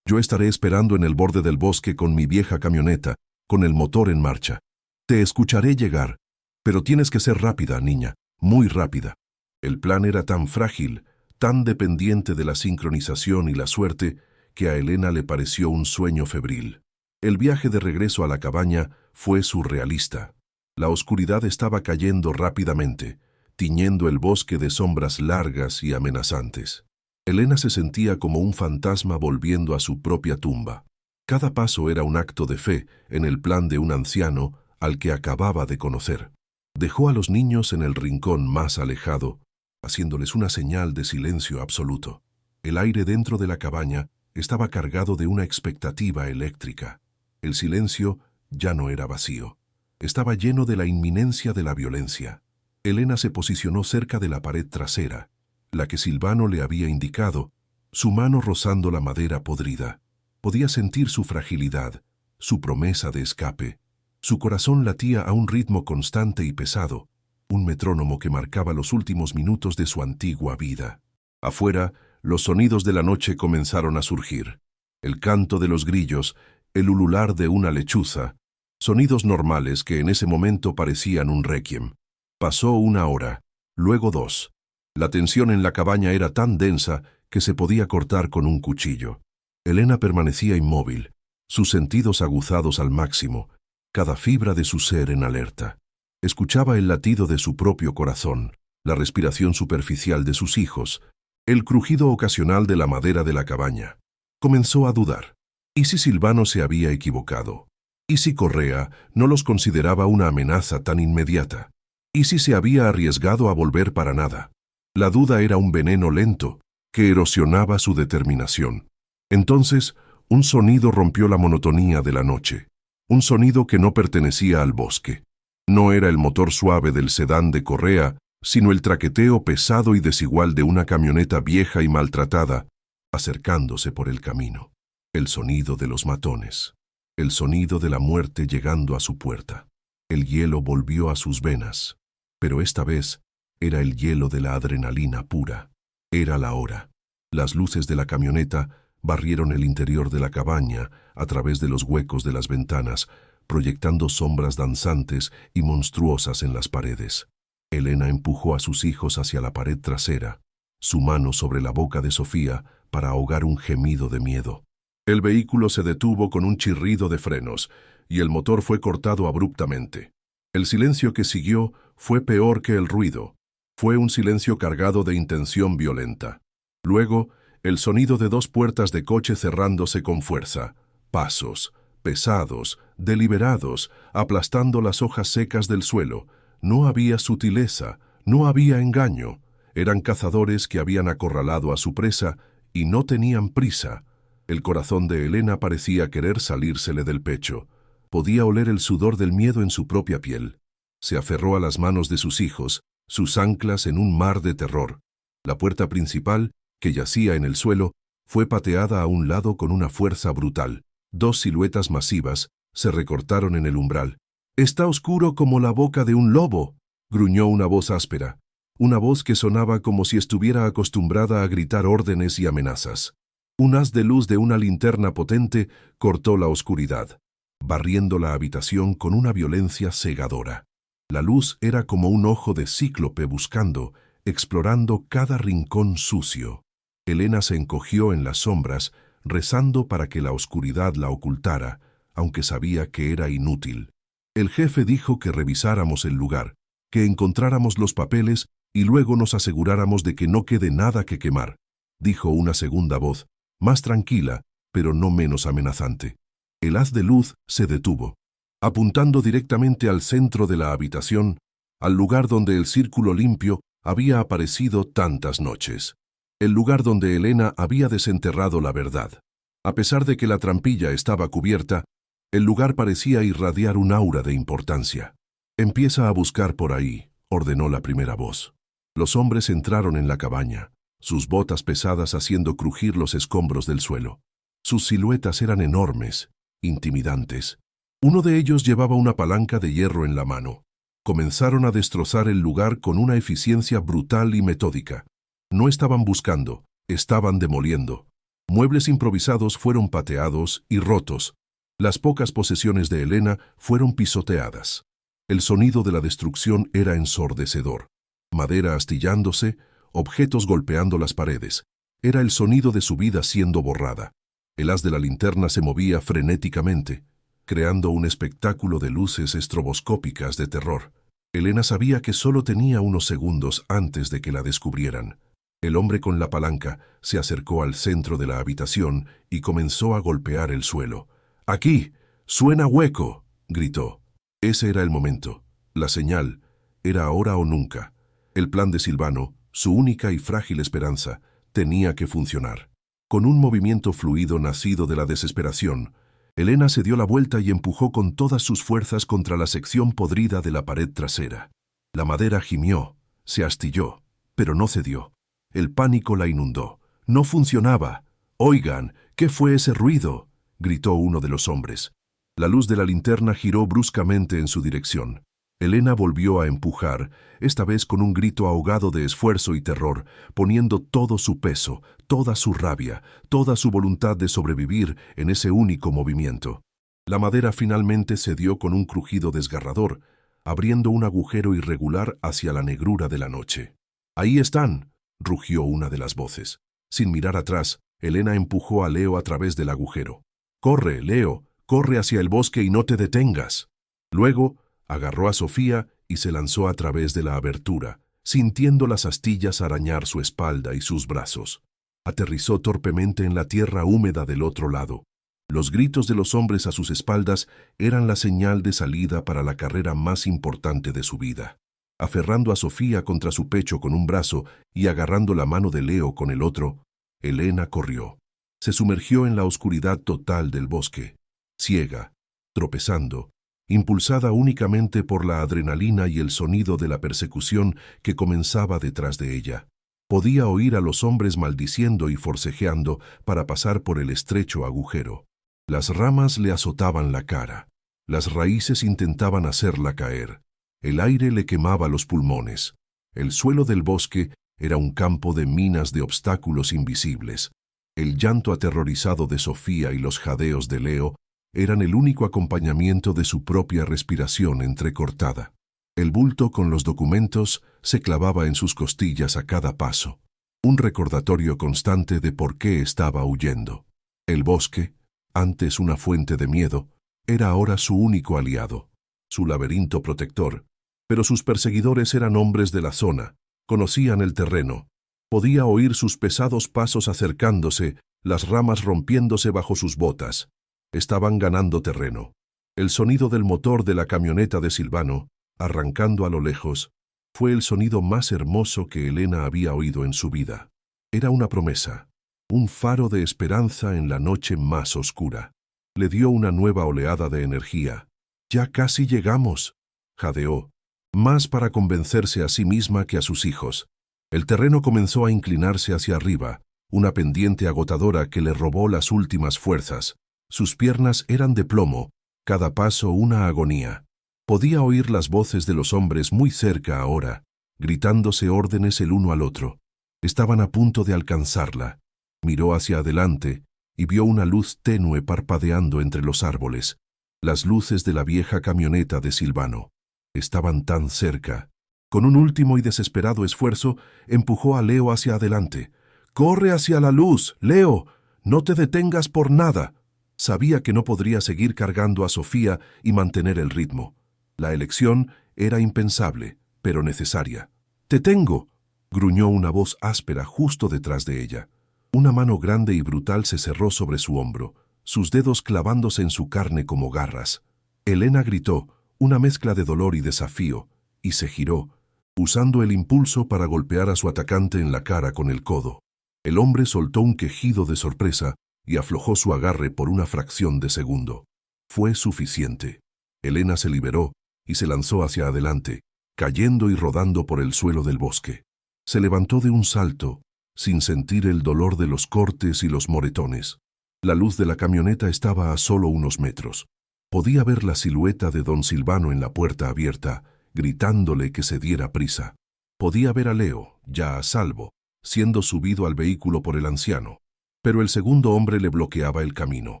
Yo estaré esperando en el borde del bosque con mi vieja camioneta, con el motor en marcha. Te escucharé llegar, pero tienes que ser rápida, niña, muy rápida. El plan era tan frágil, tan dependiente de la sincronización y la suerte, que a Elena le pareció un sueño febril. El viaje de regreso a la cabaña fue surrealista. La oscuridad estaba cayendo rápidamente, tiñendo el bosque de sombras largas y amenazantes. Elena se sentía como un fantasma volviendo a su propia tumba. Cada paso era un acto de fe en el plan de un anciano al que acababa de conocer. Dejó a los niños en el rincón más alejado, haciéndoles una señal de silencio absoluto. El aire dentro de la cabaña estaba cargado de una expectativa eléctrica. El silencio ya no era vacío. Estaba lleno de la inminencia de la violencia. Elena se posicionó cerca de la pared trasera, la que Silvano le había indicado, su mano rozando la madera podrida. Podía sentir su fragilidad, su promesa de escape. Su corazón latía a un ritmo constante y pesado, un metrónomo que marcaba los últimos minutos de su antigua vida. Afuera, los sonidos de la noche comenzaron a surgir. El canto de los grillos, el ulular de una lechuza, sonidos normales que en ese momento parecían un requiem. Pasó una hora, luego 2. La tensión en la cabaña era tan densa que se podía cortar con un cuchillo. Elena permanecía inmóvil, sus sentidos aguzados al máximo, cada fibra de su ser en alerta. Escuchaba el latido de su propio corazón, la respiración superficial de sus hijos, el crujido ocasional de la madera de la cabaña. Comenzó a dudar. ¿Y si Silvano se había equivocado? ¿Y si Correa no los consideraba una amenaza tan inmediata? ¿Y si se había arriesgado a volver para nada? La duda era un veneno lento que erosionaba su determinación. Entonces, un sonido rompió la monotonía de la noche. Un sonido que no pertenecía al bosque. No era el motor suave del sedán de Correa, sino el traqueteo pesado y desigual de una camioneta vieja y maltratada, acercándose por el camino. El sonido de los matones. El sonido de la muerte llegando a su puerta. El hielo volvió a sus venas, pero esta vez era el hielo de la adrenalina pura. Era la hora. Las luces de la camioneta barrieron el interior de la cabaña a través de los huecos de las ventanas, proyectando sombras danzantes y monstruosas en las paredes. Elena empujó a sus hijos hacia la pared trasera, su mano sobre la boca de Sofía para ahogar un gemido de miedo. El vehículo se detuvo con un chirrido de frenos y el motor fue cortado abruptamente. El silencio que siguió fue peor que el ruido. Fue un silencio cargado de intención violenta. Luego, el sonido de 2 puertas de coche cerrándose con fuerza. Pasos, pesados, deliberados, aplastando las hojas secas del suelo. No había sutileza, no había engaño. Eran cazadores que habían acorralado a su presa y no tenían prisa. El corazón de Elena parecía querer salírsele del pecho. Podía oler el sudor del miedo en su propia piel. Se aferró a las manos de sus hijos, sus anclas en un mar de terror. La puerta principal, que yacía en el suelo, fue pateada a un lado con una fuerza brutal. 2 siluetas masivas se recortaron en el umbral. «Está oscuro como la boca de un lobo», gruñó una voz áspera. Una voz que sonaba como si estuviera acostumbrada a gritar órdenes y amenazas. Un haz de luz de una linterna potente cortó la oscuridad, barriendo la habitación con una violencia cegadora. La luz era como un ojo de cíclope buscando, explorando cada rincón sucio. Elena se encogió en las sombras, rezando para que la oscuridad la ocultara, aunque sabía que era inútil. El jefe dijo que revisáramos el lugar, que encontráramos los papeles y luego nos aseguráramos de que no quede nada que quemar, dijo una segunda voz, más tranquila, pero no menos amenazante. El haz de luz se detuvo, apuntando directamente al centro de la habitación, al lugar donde el círculo limpio había aparecido tantas noches. El lugar donde Elena había desenterrado la verdad. A pesar de que la trampilla estaba cubierta, el lugar parecía irradiar un aura de importancia. «Empieza a buscar por ahí», ordenó la primera voz. Los hombres entraron en la cabaña. sus botas pesadas haciendo crujir los escombros del suelo. Sus siluetas eran enormes, intimidantes. Uno de ellos llevaba una palanca de hierro en la mano. Comenzaron a destrozar el lugar con una eficiencia brutal y metódica. No estaban buscando, estaban demoliendo. Muebles improvisados fueron pateados y rotos. Las pocas posesiones de Elena fueron pisoteadas. El sonido de la destrucción era ensordecedor. Madera astillándose, objetos golpeando las paredes. Era el sonido de su vida siendo borrada. El haz de la linterna se movía frenéticamente, creando un espectáculo de luces estroboscópicas de terror. Elena sabía que solo tenía unos segundos antes de que la descubrieran. El hombre con la palanca se acercó al centro de la habitación y comenzó a golpear el suelo. «¡Aquí! ¡Suena hueco!», gritó. Ese era el momento. La señal. Era ahora o nunca. El plan de Silvano, su única y frágil esperanza, tenía que funcionar. Con un movimiento fluido nacido de la desesperación, Elena se dio la vuelta y empujó con todas sus fuerzas contra la sección podrida de la pared trasera. La madera gimió, se astilló, pero no cedió. El pánico la inundó. No funcionaba. «Oigan, ¿qué fue ese ruido?», gritó uno de los hombres. La luz de la linterna giró bruscamente en su dirección. Elena volvió a empujar, esta vez con un grito ahogado de esfuerzo y terror, poniendo todo su peso, toda su rabia, toda su voluntad de sobrevivir en ese único movimiento. La madera finalmente cedió con un crujido desgarrador, abriendo un agujero irregular hacia la negrura de la noche. «¡Ahí están!», rugió una de las voces. Sin mirar atrás, Elena empujó a Leo a través del agujero. «¡Corre, Leo! ¡Corre hacia el bosque y no te detengas!». Luego, agarró a Sofía y se lanzó a través de la abertura, sintiendo las astillas arañar su espalda y sus brazos. Aterrizó torpemente en la tierra húmeda del otro lado. Los gritos de los hombres a sus espaldas eran la señal de salida para la carrera más importante de su vida. Aferrando a Sofía contra su pecho con un brazo y agarrando la mano de Leo con el otro, Elena corrió. Se sumergió en la oscuridad total del bosque, ciega, tropezando, impulsada únicamente por la adrenalina y el sonido de la persecución que comenzaba detrás de ella. Podía oír a los hombres maldiciendo y forcejeando para pasar por el estrecho agujero. Las ramas le azotaban la cara. Las raíces intentaban hacerla caer. El aire le quemaba los pulmones. El suelo del bosque era un campo de minas de obstáculos invisibles. El llanto aterrorizado de Sofía y los jadeos de Leo eran el único acompañamiento de su propia respiración entrecortada. El bulto con los documentos se clavaba en sus costillas a cada paso, un recordatorio constante de por qué estaba huyendo. El bosque, antes una fuente de miedo, era ahora su único aliado, su laberinto protector, pero sus perseguidores eran hombres de la zona, conocían el terreno. Podía oír sus pesados pasos acercándose, las ramas rompiéndose bajo sus botas. Estaban ganando terreno. El sonido del motor de la camioneta de Silvano, arrancando a lo lejos, fue el sonido más hermoso que Elena había oído en su vida. Era una promesa, un faro de esperanza en la noche más oscura. Le dio una nueva oleada de energía. «Ya casi llegamos», jadeó, más para convencerse a sí misma que a sus hijos. El terreno comenzó a inclinarse hacia arriba, una pendiente agotadora que le robó las últimas fuerzas. Sus piernas eran de plomo, cada paso una agonía. Podía oír las voces de los hombres muy cerca ahora, gritándose órdenes el uno al otro. Estaban a punto de alcanzarla. Miró hacia adelante y vio una luz tenue parpadeando entre los árboles. Las luces de la vieja camioneta de Silvano. Estaban tan cerca. Con un último y desesperado esfuerzo, empujó a Leo hacia adelante. «¡Corre hacia la luz, Leo! ¡No te detengas por nada!». Sabía que no podría seguir cargando a Sofía y mantener el ritmo. La elección era impensable, pero necesaria. «¡Te tengo!», gruñó una voz áspera justo detrás de ella. Una mano grande y brutal se cerró sobre su hombro, sus dedos clavándose en su carne como garras. Elena gritó, una mezcla de dolor y desafío, y se giró, usando el impulso para golpear a su atacante en la cara con el codo. El hombre soltó un quejido de sorpresa y aflojó su agarre por una fracción de segundo. Fue suficiente. Elena se liberó y se lanzó hacia adelante, cayendo y rodando por el suelo del bosque. Se levantó de un salto, sin sentir el dolor de los cortes y los moretones. La luz de la camioneta estaba a solo unos metros. Podía ver la silueta de don Silvano en la puerta abierta, gritándole que se diera prisa. Podía ver a Leo, ya a salvo, siendo subido al vehículo por el anciano. Pero el segundo hombre le bloqueaba el camino,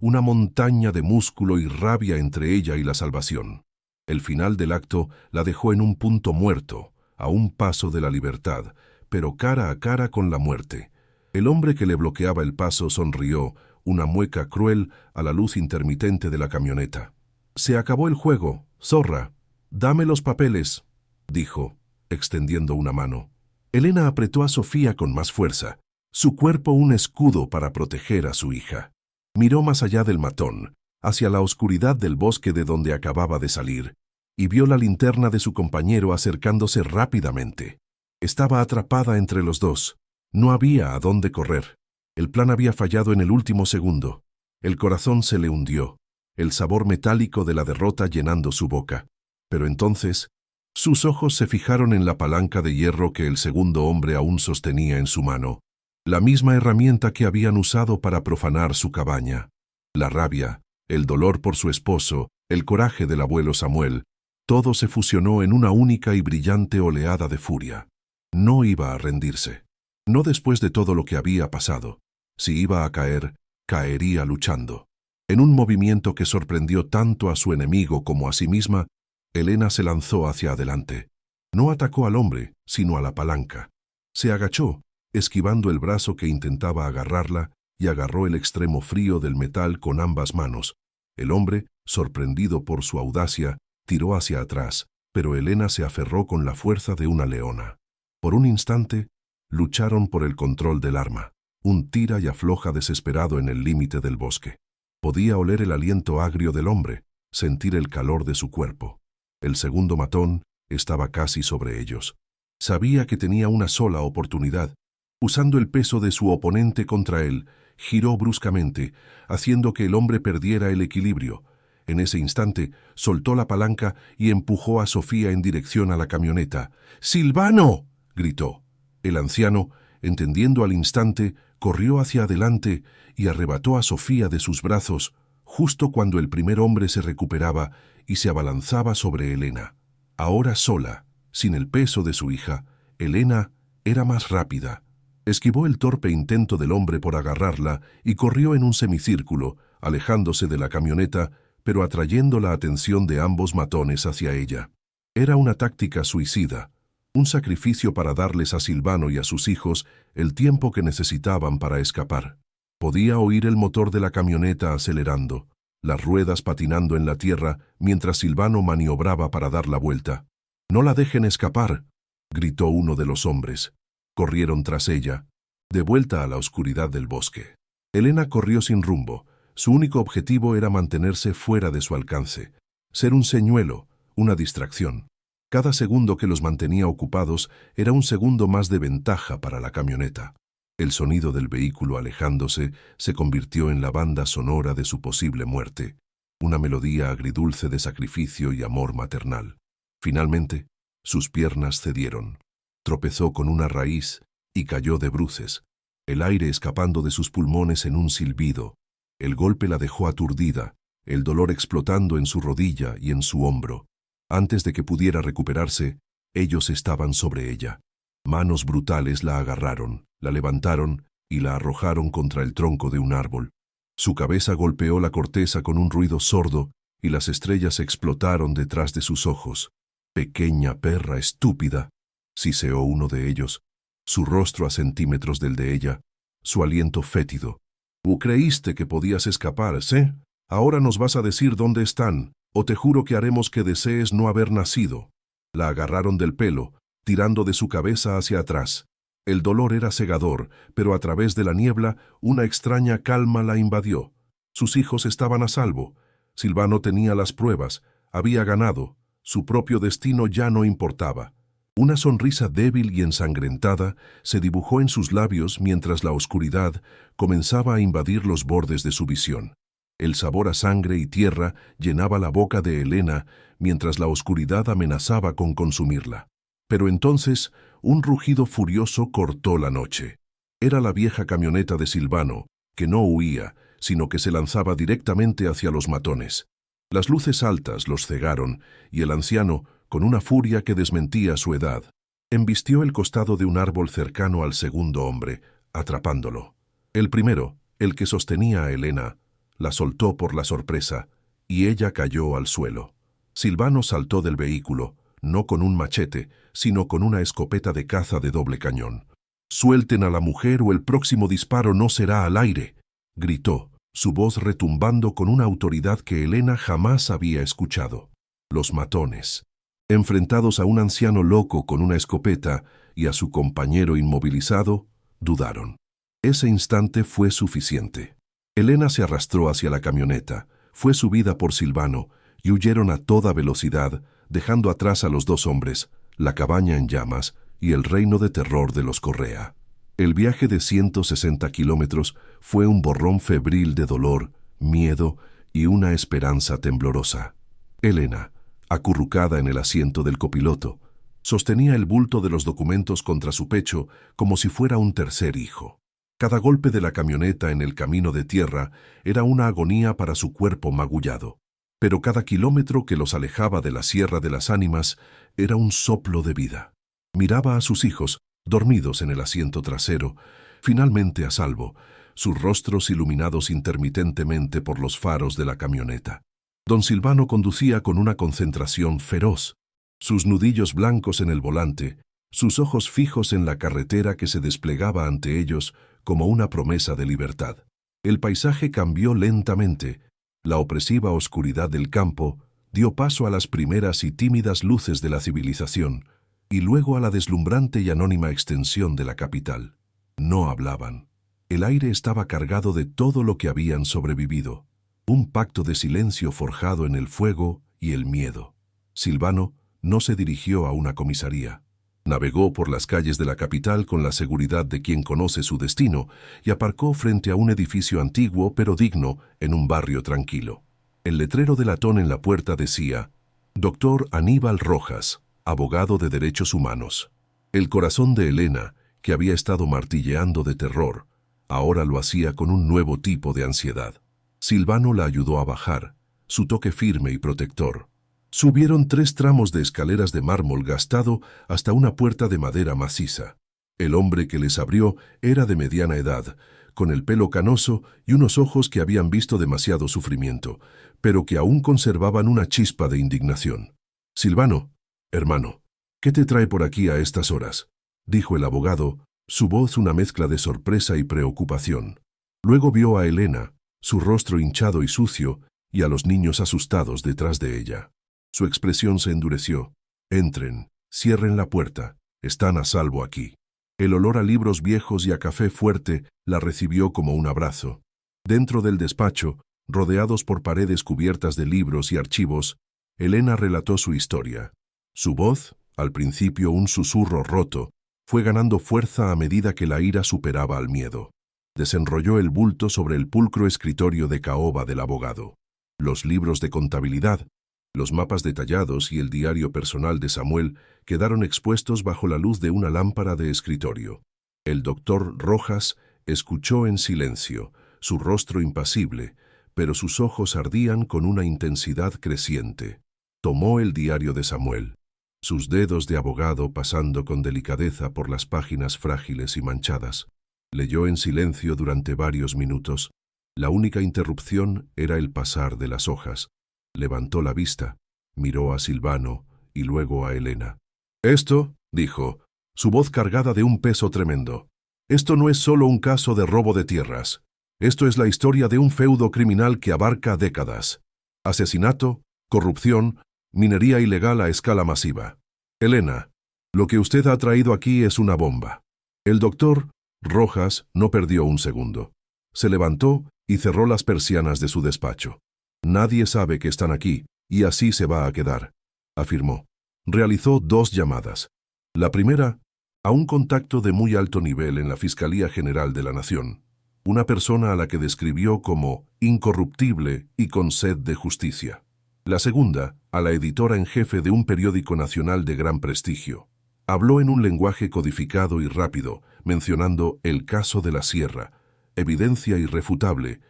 una montaña de músculo y rabia entre ella y la salvación. El final del acto la dejó en un punto muerto, a un paso de la libertad, pero cara a cara con la muerte. El hombre que le bloqueaba el paso sonrió, una mueca cruel a la luz intermitente de la camioneta. «Se acabó el juego, zorra. Dame los papeles», dijo, extendiendo una mano. Elena apretó a Sofía con más fuerza, su cuerpo un escudo para proteger a su hija. Miró más allá del matón, hacia la oscuridad del bosque de donde acababa de salir, y vio la linterna de su compañero acercándose rápidamente. Estaba atrapada entre los dos. No había a dónde correr. El plan había fallado en el último segundo. El corazón se le hundió, el sabor metálico de la derrota llenando su boca. Pero entonces, sus ojos se fijaron en la palanca de hierro que el segundo hombre aún sostenía en su mano, la misma herramienta que habían usado para profanar su cabaña. La rabia, el dolor por su esposo, el coraje del abuelo Samuel, todo se fusionó en una única y brillante oleada de furia. No iba a rendirse. No después de todo lo que había pasado. Si iba a caer, caería luchando. En un movimiento que sorprendió tanto a su enemigo como a sí misma, Elena se lanzó hacia adelante. No atacó al hombre, sino a la palanca. Se agachó, esquivando el brazo que intentaba agarrarla, y agarró el extremo frío del metal con ambas manos. El hombre, sorprendido por su audacia, tiró hacia atrás, pero Elena se aferró con la fuerza de una leona. Por un instante, lucharon por el control del arma, un tira y afloja desesperado en el límite del bosque. Podía oler el aliento agrio del hombre, sentir el calor de su cuerpo. El segundo matón estaba casi sobre ellos. Sabía que tenía una sola oportunidad. Usando el peso de su oponente contra él, giró bruscamente, haciendo que el hombre perdiera el equilibrio. En ese instante, soltó la palanca y empujó a Sofía en dirección a la camioneta. «¡Silvano!», gritó. El anciano, entendiendo al instante, corrió hacia adelante y arrebató a Sofía de sus brazos, justo cuando el primer hombre se recuperaba y se abalanzaba sobre Elena. Ahora sola, sin el peso de su hija, Elena era más rápida. Esquivó el torpe intento del hombre por agarrarla y corrió en un semicírculo, alejándose de la camioneta, pero atrayendo la atención de ambos matones hacia ella. Era una táctica suicida, un sacrificio para darles a Silvano y a sus hijos el tiempo que necesitaban para escapar. Podía oír el motor de la camioneta acelerando, las ruedas patinando en la tierra mientras Silvano maniobraba para dar la vuelta. «¡No la dejen escapar!», gritó uno de los hombres. Corrieron tras ella, de vuelta a la oscuridad del bosque. Elena corrió sin rumbo. Su único objetivo era mantenerse fuera de su alcance, ser un señuelo, una distracción. Cada segundo que los mantenía ocupados era un segundo más de ventaja para la camioneta. El sonido del vehículo alejándose se convirtió en la banda sonora de su posible muerte, una melodía agridulce de sacrificio y amor maternal. Finalmente, sus piernas cedieron. Tropezó con una raíz y cayó de bruces, el aire escapando de sus pulmones en un silbido. El golpe la dejó aturdida, el dolor explotando en su rodilla y en su hombro. Antes de que pudiera recuperarse, ellos estaban sobre ella. Manos brutales la agarraron, la levantaron y la arrojaron contra el tronco de un árbol. Su cabeza golpeó la corteza con un ruido sordo y las estrellas explotaron detrás de sus ojos. «Pequeña perra estúpida», siseó uno de ellos, su rostro a centímetros del de ella, su aliento fétido. «¿Tú creíste que podías escapar, eh? Ahora nos vas a decir dónde están, o te juro que haremos que desees no haber nacido». La agarraron del pelo, tirando de su cabeza hacia atrás. El dolor era cegador, pero a través de la niebla una extraña calma la invadió. Sus hijos estaban a salvo. Silvano tenía las pruebas, había ganado. Su propio destino ya no importaba. Una sonrisa débil y ensangrentada se dibujó en sus labios mientras la oscuridad comenzaba a invadir los bordes de su visión. El sabor a sangre y tierra llenaba la boca de Elena mientras la oscuridad amenazaba con consumirla. Pero entonces un rugido furioso cortó la noche. Era la vieja camioneta de Silvano, que no huía, sino que se lanzaba directamente hacia los matones. Las luces altas los cegaron, y el anciano, con una furia que desmentía su edad, embistió el costado de un árbol cercano al segundo hombre, atrapándolo. El primero, el que sostenía a Elena, la soltó por la sorpresa, y ella cayó al suelo. Silvano saltó del vehículo, no con un machete, sino con una escopeta de caza de doble cañón. «Suelten a la mujer o el próximo disparo no será al aire», gritó, su voz retumbando con una autoridad que Elena jamás había escuchado. Los matones, enfrentados a un anciano loco con una escopeta y a su compañero inmovilizado, dudaron. Ese instante fue suficiente. Elena se arrastró hacia la camioneta, fue subida por Silvano y huyeron a toda velocidad, dejando atrás a los dos hombres, la cabaña en llamas y el reino de terror de los Correa. El viaje de 160 kilómetros fue un borrón febril de dolor, miedo y una esperanza temblorosa. Elena, acurrucada en el asiento del copiloto, sostenía el bulto de los documentos contra su pecho como si fuera un tercer hijo. Cada golpe de la camioneta en el camino de tierra era una agonía para su cuerpo magullado, pero cada kilómetro que los alejaba de la Sierra de las Ánimas era un soplo de vida. Miraba a sus hijos, dormidos en el asiento trasero, finalmente a salvo, sus rostros iluminados intermitentemente por los faros de la camioneta. Don Silvano conducía con una concentración feroz, sus nudillos blancos en el volante, sus ojos fijos en la carretera que se desplegaba ante ellos como una promesa de libertad. El paisaje cambió lentamente. La opresiva oscuridad del campo dio paso a las primeras y tímidas luces de la civilización, y luego a la deslumbrante y anónima extensión de la capital. No hablaban. El aire estaba cargado de todo lo que habían sobrevivido. Un pacto de silencio forjado en el fuego y el miedo. Silvano no se dirigió a una comisaría. Navegó por las calles de la capital con la seguridad de quien conoce su destino y aparcó frente a un edificio antiguo pero digno en un barrio tranquilo. El letrero de latón en la puerta decía: «Dr. Aníbal Rojas, abogado de derechos humanos». El corazón de Elena, que había estado martilleando de terror, ahora lo hacía con un nuevo tipo de ansiedad. Silvano la ayudó a bajar, su toque firme y protector. Subieron 3 tramos de escaleras de mármol gastado hasta una puerta de madera maciza. El hombre que les abrió era de mediana edad, con el pelo canoso y unos ojos que habían visto demasiado sufrimiento, pero que aún conservaban una chispa de indignación. «Silvano, hermano, ¿qué te trae por aquí a estas horas?», dijo el abogado, su voz una mezcla de sorpresa y preocupación. Luego vio a Elena, su rostro hinchado y sucio, y a los niños asustados detrás de ella. Su expresión se endureció. «Entren, cierren la puerta, están a salvo aquí». El olor a libros viejos y a café fuerte la recibió como un abrazo. Dentro del despacho, rodeados por paredes cubiertas de libros y archivos, Elena relató su historia. Su voz, al principio un susurro roto, fue ganando fuerza a medida que la ira superaba al miedo. Desenrolló el bulto sobre el pulcro escritorio de caoba del abogado. Los libros de contabilidad, los mapas detallados y el diario personal de Samuel quedaron expuestos bajo la luz de una lámpara de escritorio. El doctor Rojas escuchó en silencio, su rostro impasible, pero sus ojos ardían con una intensidad creciente. Tomó el diario de Samuel, sus dedos de abogado pasando con delicadeza por las páginas frágiles y manchadas. Leyó en silencio durante varios minutos. La única interrupción era el pasar de las hojas. Levantó la vista, miró a Silvano y luego a Elena. «Esto», dijo, su voz cargada de un peso tremendo, «esto no es solo un caso de robo de tierras. Esto es la historia de un feudo criminal que abarca décadas. Asesinato, corrupción, minería ilegal a escala masiva. Elena, lo que usted ha traído aquí es una bomba». El doctor Rojas no perdió un segundo. Se levantó y cerró las persianas de su despacho. «Nadie sabe que están aquí, y así se va a quedar», afirmó. Realizó 2 llamadas. La primera, a un contacto de muy alto nivel en la Fiscalía General de la Nación, una persona a la que describió como incorruptible y con sed de justicia. La segunda, a la editora en jefe de un periódico nacional de gran prestigio. Habló en un lenguaje codificado y rápido, mencionando el caso de la sierra, evidencia irrefutable,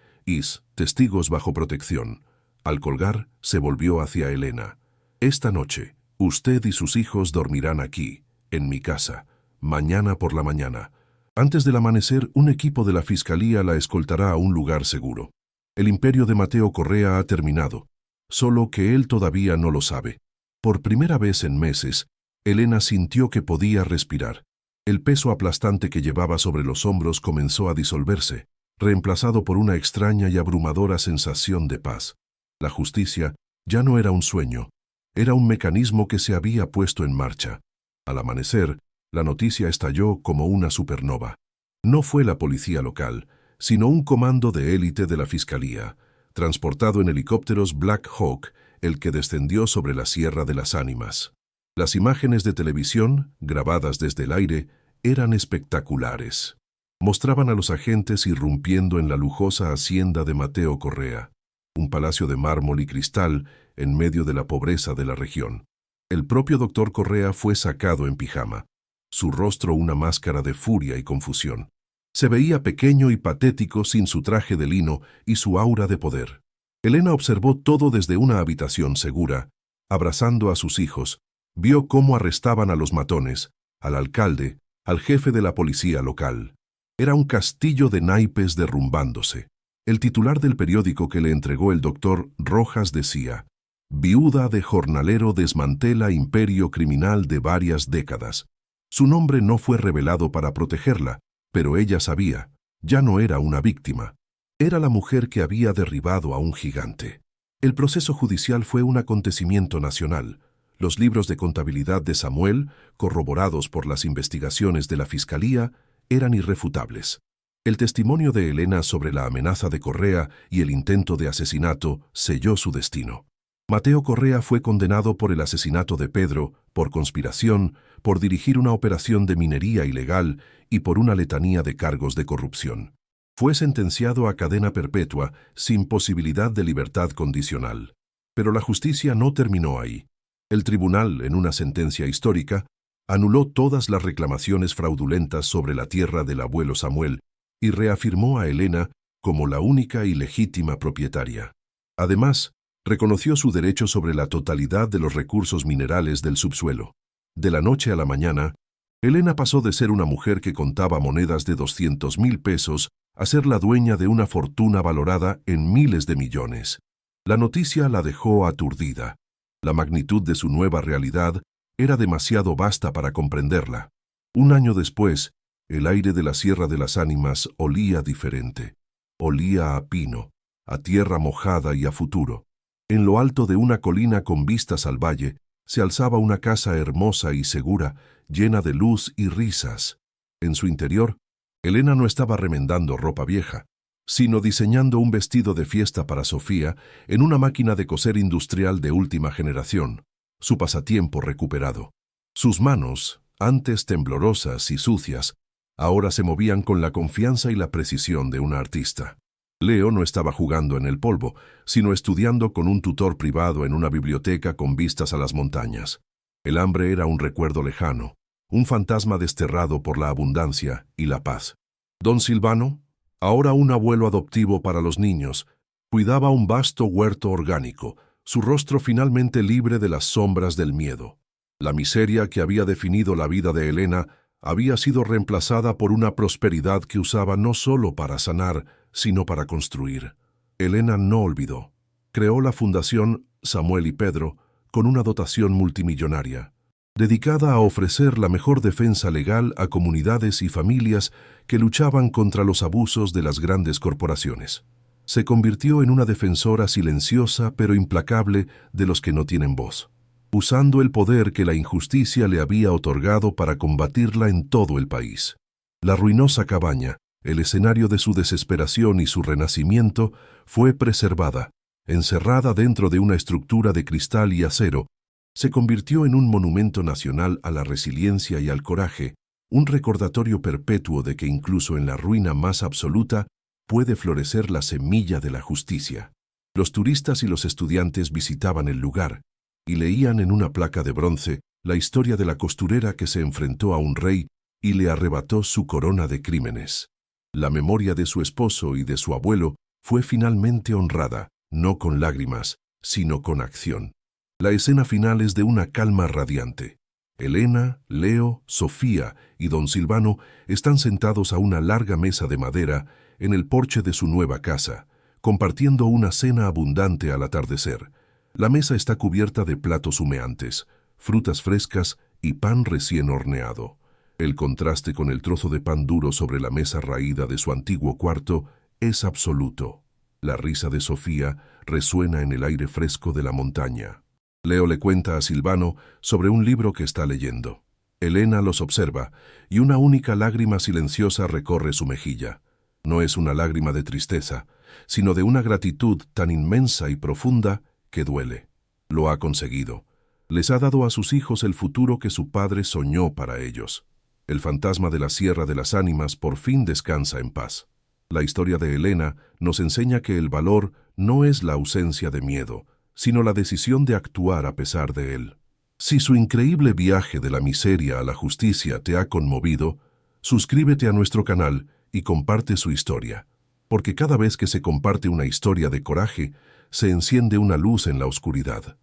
testigos bajo protección. Al colgar, se volvió hacia Elena. Esta noche, usted y sus hijos dormirán aquí, en mi casa, mañana por la mañana. Antes del amanecer, un equipo de la Fiscalía la escoltará a un lugar seguro. El imperio de Mateo Correa ha terminado, solo que él todavía no lo sabe. Por primera vez en meses, Elena sintió que podía respirar. El peso aplastante que llevaba sobre los hombros comenzó a disolverse, reemplazado por una extraña y abrumadora sensación de paz. La justicia ya no era un sueño, era un mecanismo que se había puesto en marcha. Al amanecer, la noticia estalló como una supernova. No fue la policía local, sino un comando de élite de la Fiscalía, transportado en helicópteros Black Hawk, el que descendió sobre la Sierra de las Ánimas. Las imágenes de televisión, grabadas desde el aire, eran espectaculares. Mostraban a los agentes irrumpiendo en la lujosa hacienda de Mateo Correa, un palacio de mármol y cristal en medio de la pobreza de la región. El propio doctor Correa fue sacado en pijama, su rostro una máscara de furia y confusión. Se veía pequeño y patético sin su traje de lino y su aura de poder. Elena observó todo desde una habitación segura, abrazando a sus hijos. Vio cómo arrestaban a los matones, al alcalde, al jefe de la policía local. Era un castillo de naipes derrumbándose. El titular del periódico que le entregó el doctor Rojas decía: «Viuda de jornalero desmantela imperio criminal de varias décadas». Su nombre no fue revelado para protegerla, pero ella sabía, ya no era una víctima. Era la mujer que había derribado a un gigante. El proceso judicial fue un acontecimiento nacional. Los libros de contabilidad de Samuel, corroborados por las investigaciones de la Fiscalía, eran irrefutables. El testimonio de Elena sobre la amenaza de Correa y el intento de asesinato selló su destino. Mateo Correa fue condenado por el asesinato de Pedro, por conspiración, por dirigir una operación de minería ilegal y por una letanía de cargos de corrupción. Fue sentenciado a cadena perpetua, sin posibilidad de libertad condicional. Pero la justicia no terminó ahí. El tribunal, en una sentencia histórica, anuló todas las reclamaciones fraudulentas sobre la tierra del abuelo Samuel y reafirmó a Elena como la única y legítima propietaria. Además, reconoció su derecho sobre la totalidad de los recursos minerales del subsuelo. De la noche a la mañana, Elena pasó de ser una mujer que contaba monedas de 200,000 pesos a ser la dueña de una fortuna valorada en miles de millones. La noticia la dejó aturdida. La magnitud de su nueva realidad era demasiado vasta para comprenderla. Un año después, el aire de la Sierra de las Ánimas olía diferente. Olía a pino, a tierra mojada y a futuro. En lo alto de una colina con vistas al valle, se alzaba una casa hermosa y segura, llena de luz y risas. En su interior, Elena no estaba remendando ropa vieja, sino diseñando un vestido de fiesta para Sofía en una máquina de coser industrial de última generación, su pasatiempo recuperado. Sus manos, antes temblorosas y sucias, ahora se movían con la confianza y la precisión de una artista. Leo no estaba jugando en el polvo, sino estudiando con un tutor privado en una biblioteca con vistas a las montañas. El hambre era un recuerdo lejano, un fantasma desterrado por la abundancia y la paz. Don Silvano, ahora un abuelo adoptivo para los niños, cuidaba un vasto huerto orgánico, su rostro finalmente libre de las sombras del miedo. La miseria que había definido la vida de Elena había sido reemplazada por una prosperidad que usaba no solo para sanar, sino para construir. Elena no olvidó. Creó la Fundación Samuel y Pedro con una dotación multimillonaria, dedicada a ofrecer la mejor defensa legal a comunidades y familias que luchaban contra los abusos de las grandes corporaciones. Se convirtió en una defensora silenciosa pero implacable de los que no tienen voz, usando el poder que la injusticia le había otorgado para combatirla en todo el país. La ruinosa cabaña, el escenario de su desesperación y su renacimiento, fue preservada, encerrada dentro de una estructura de cristal y acero. Se convirtió en un monumento nacional a la resiliencia y al coraje, un recordatorio perpetuo de que incluso en la ruina más absoluta puede florecer la semilla de la justicia. Los turistas y los estudiantes visitaban el lugar y leían en una placa de bronce la historia de la costurera que se enfrentó a un rey y le arrebató su corona de crímenes. La memoria de su esposo y de su abuelo fue finalmente honrada, no con lágrimas, sino con acción. La escena final es de una calma radiante. Elena, Leo, Sofía y don Silvano están sentados a una larga mesa de madera en el porche de su nueva casa, compartiendo una cena abundante al atardecer. La mesa está cubierta de platos humeantes, frutas frescas y pan recién horneado. El contraste con el trozo de pan duro sobre la mesa raída de su antiguo cuarto es absoluto. La risa de Sofía resuena en el aire fresco de la montaña. Leo le cuenta a Silvano sobre un libro que está leyendo. Elena los observa y una única lágrima silenciosa recorre su mejilla. No es una lágrima de tristeza, sino de una gratitud tan inmensa y profunda que duele. Lo ha conseguido. Les ha dado a sus hijos el futuro que su padre soñó para ellos. El fantasma de la Sierra de las Ánimas por fin descansa en paz. La historia de Elena nos enseña que el valor no es la ausencia de miedo, sino la decisión de actuar a pesar de él. Si su increíble viaje de la miseria a la justicia te ha conmovido, suscríbete a nuestro canal y comparte su historia, porque cada vez que se comparte una historia de coraje, se enciende una luz en la oscuridad.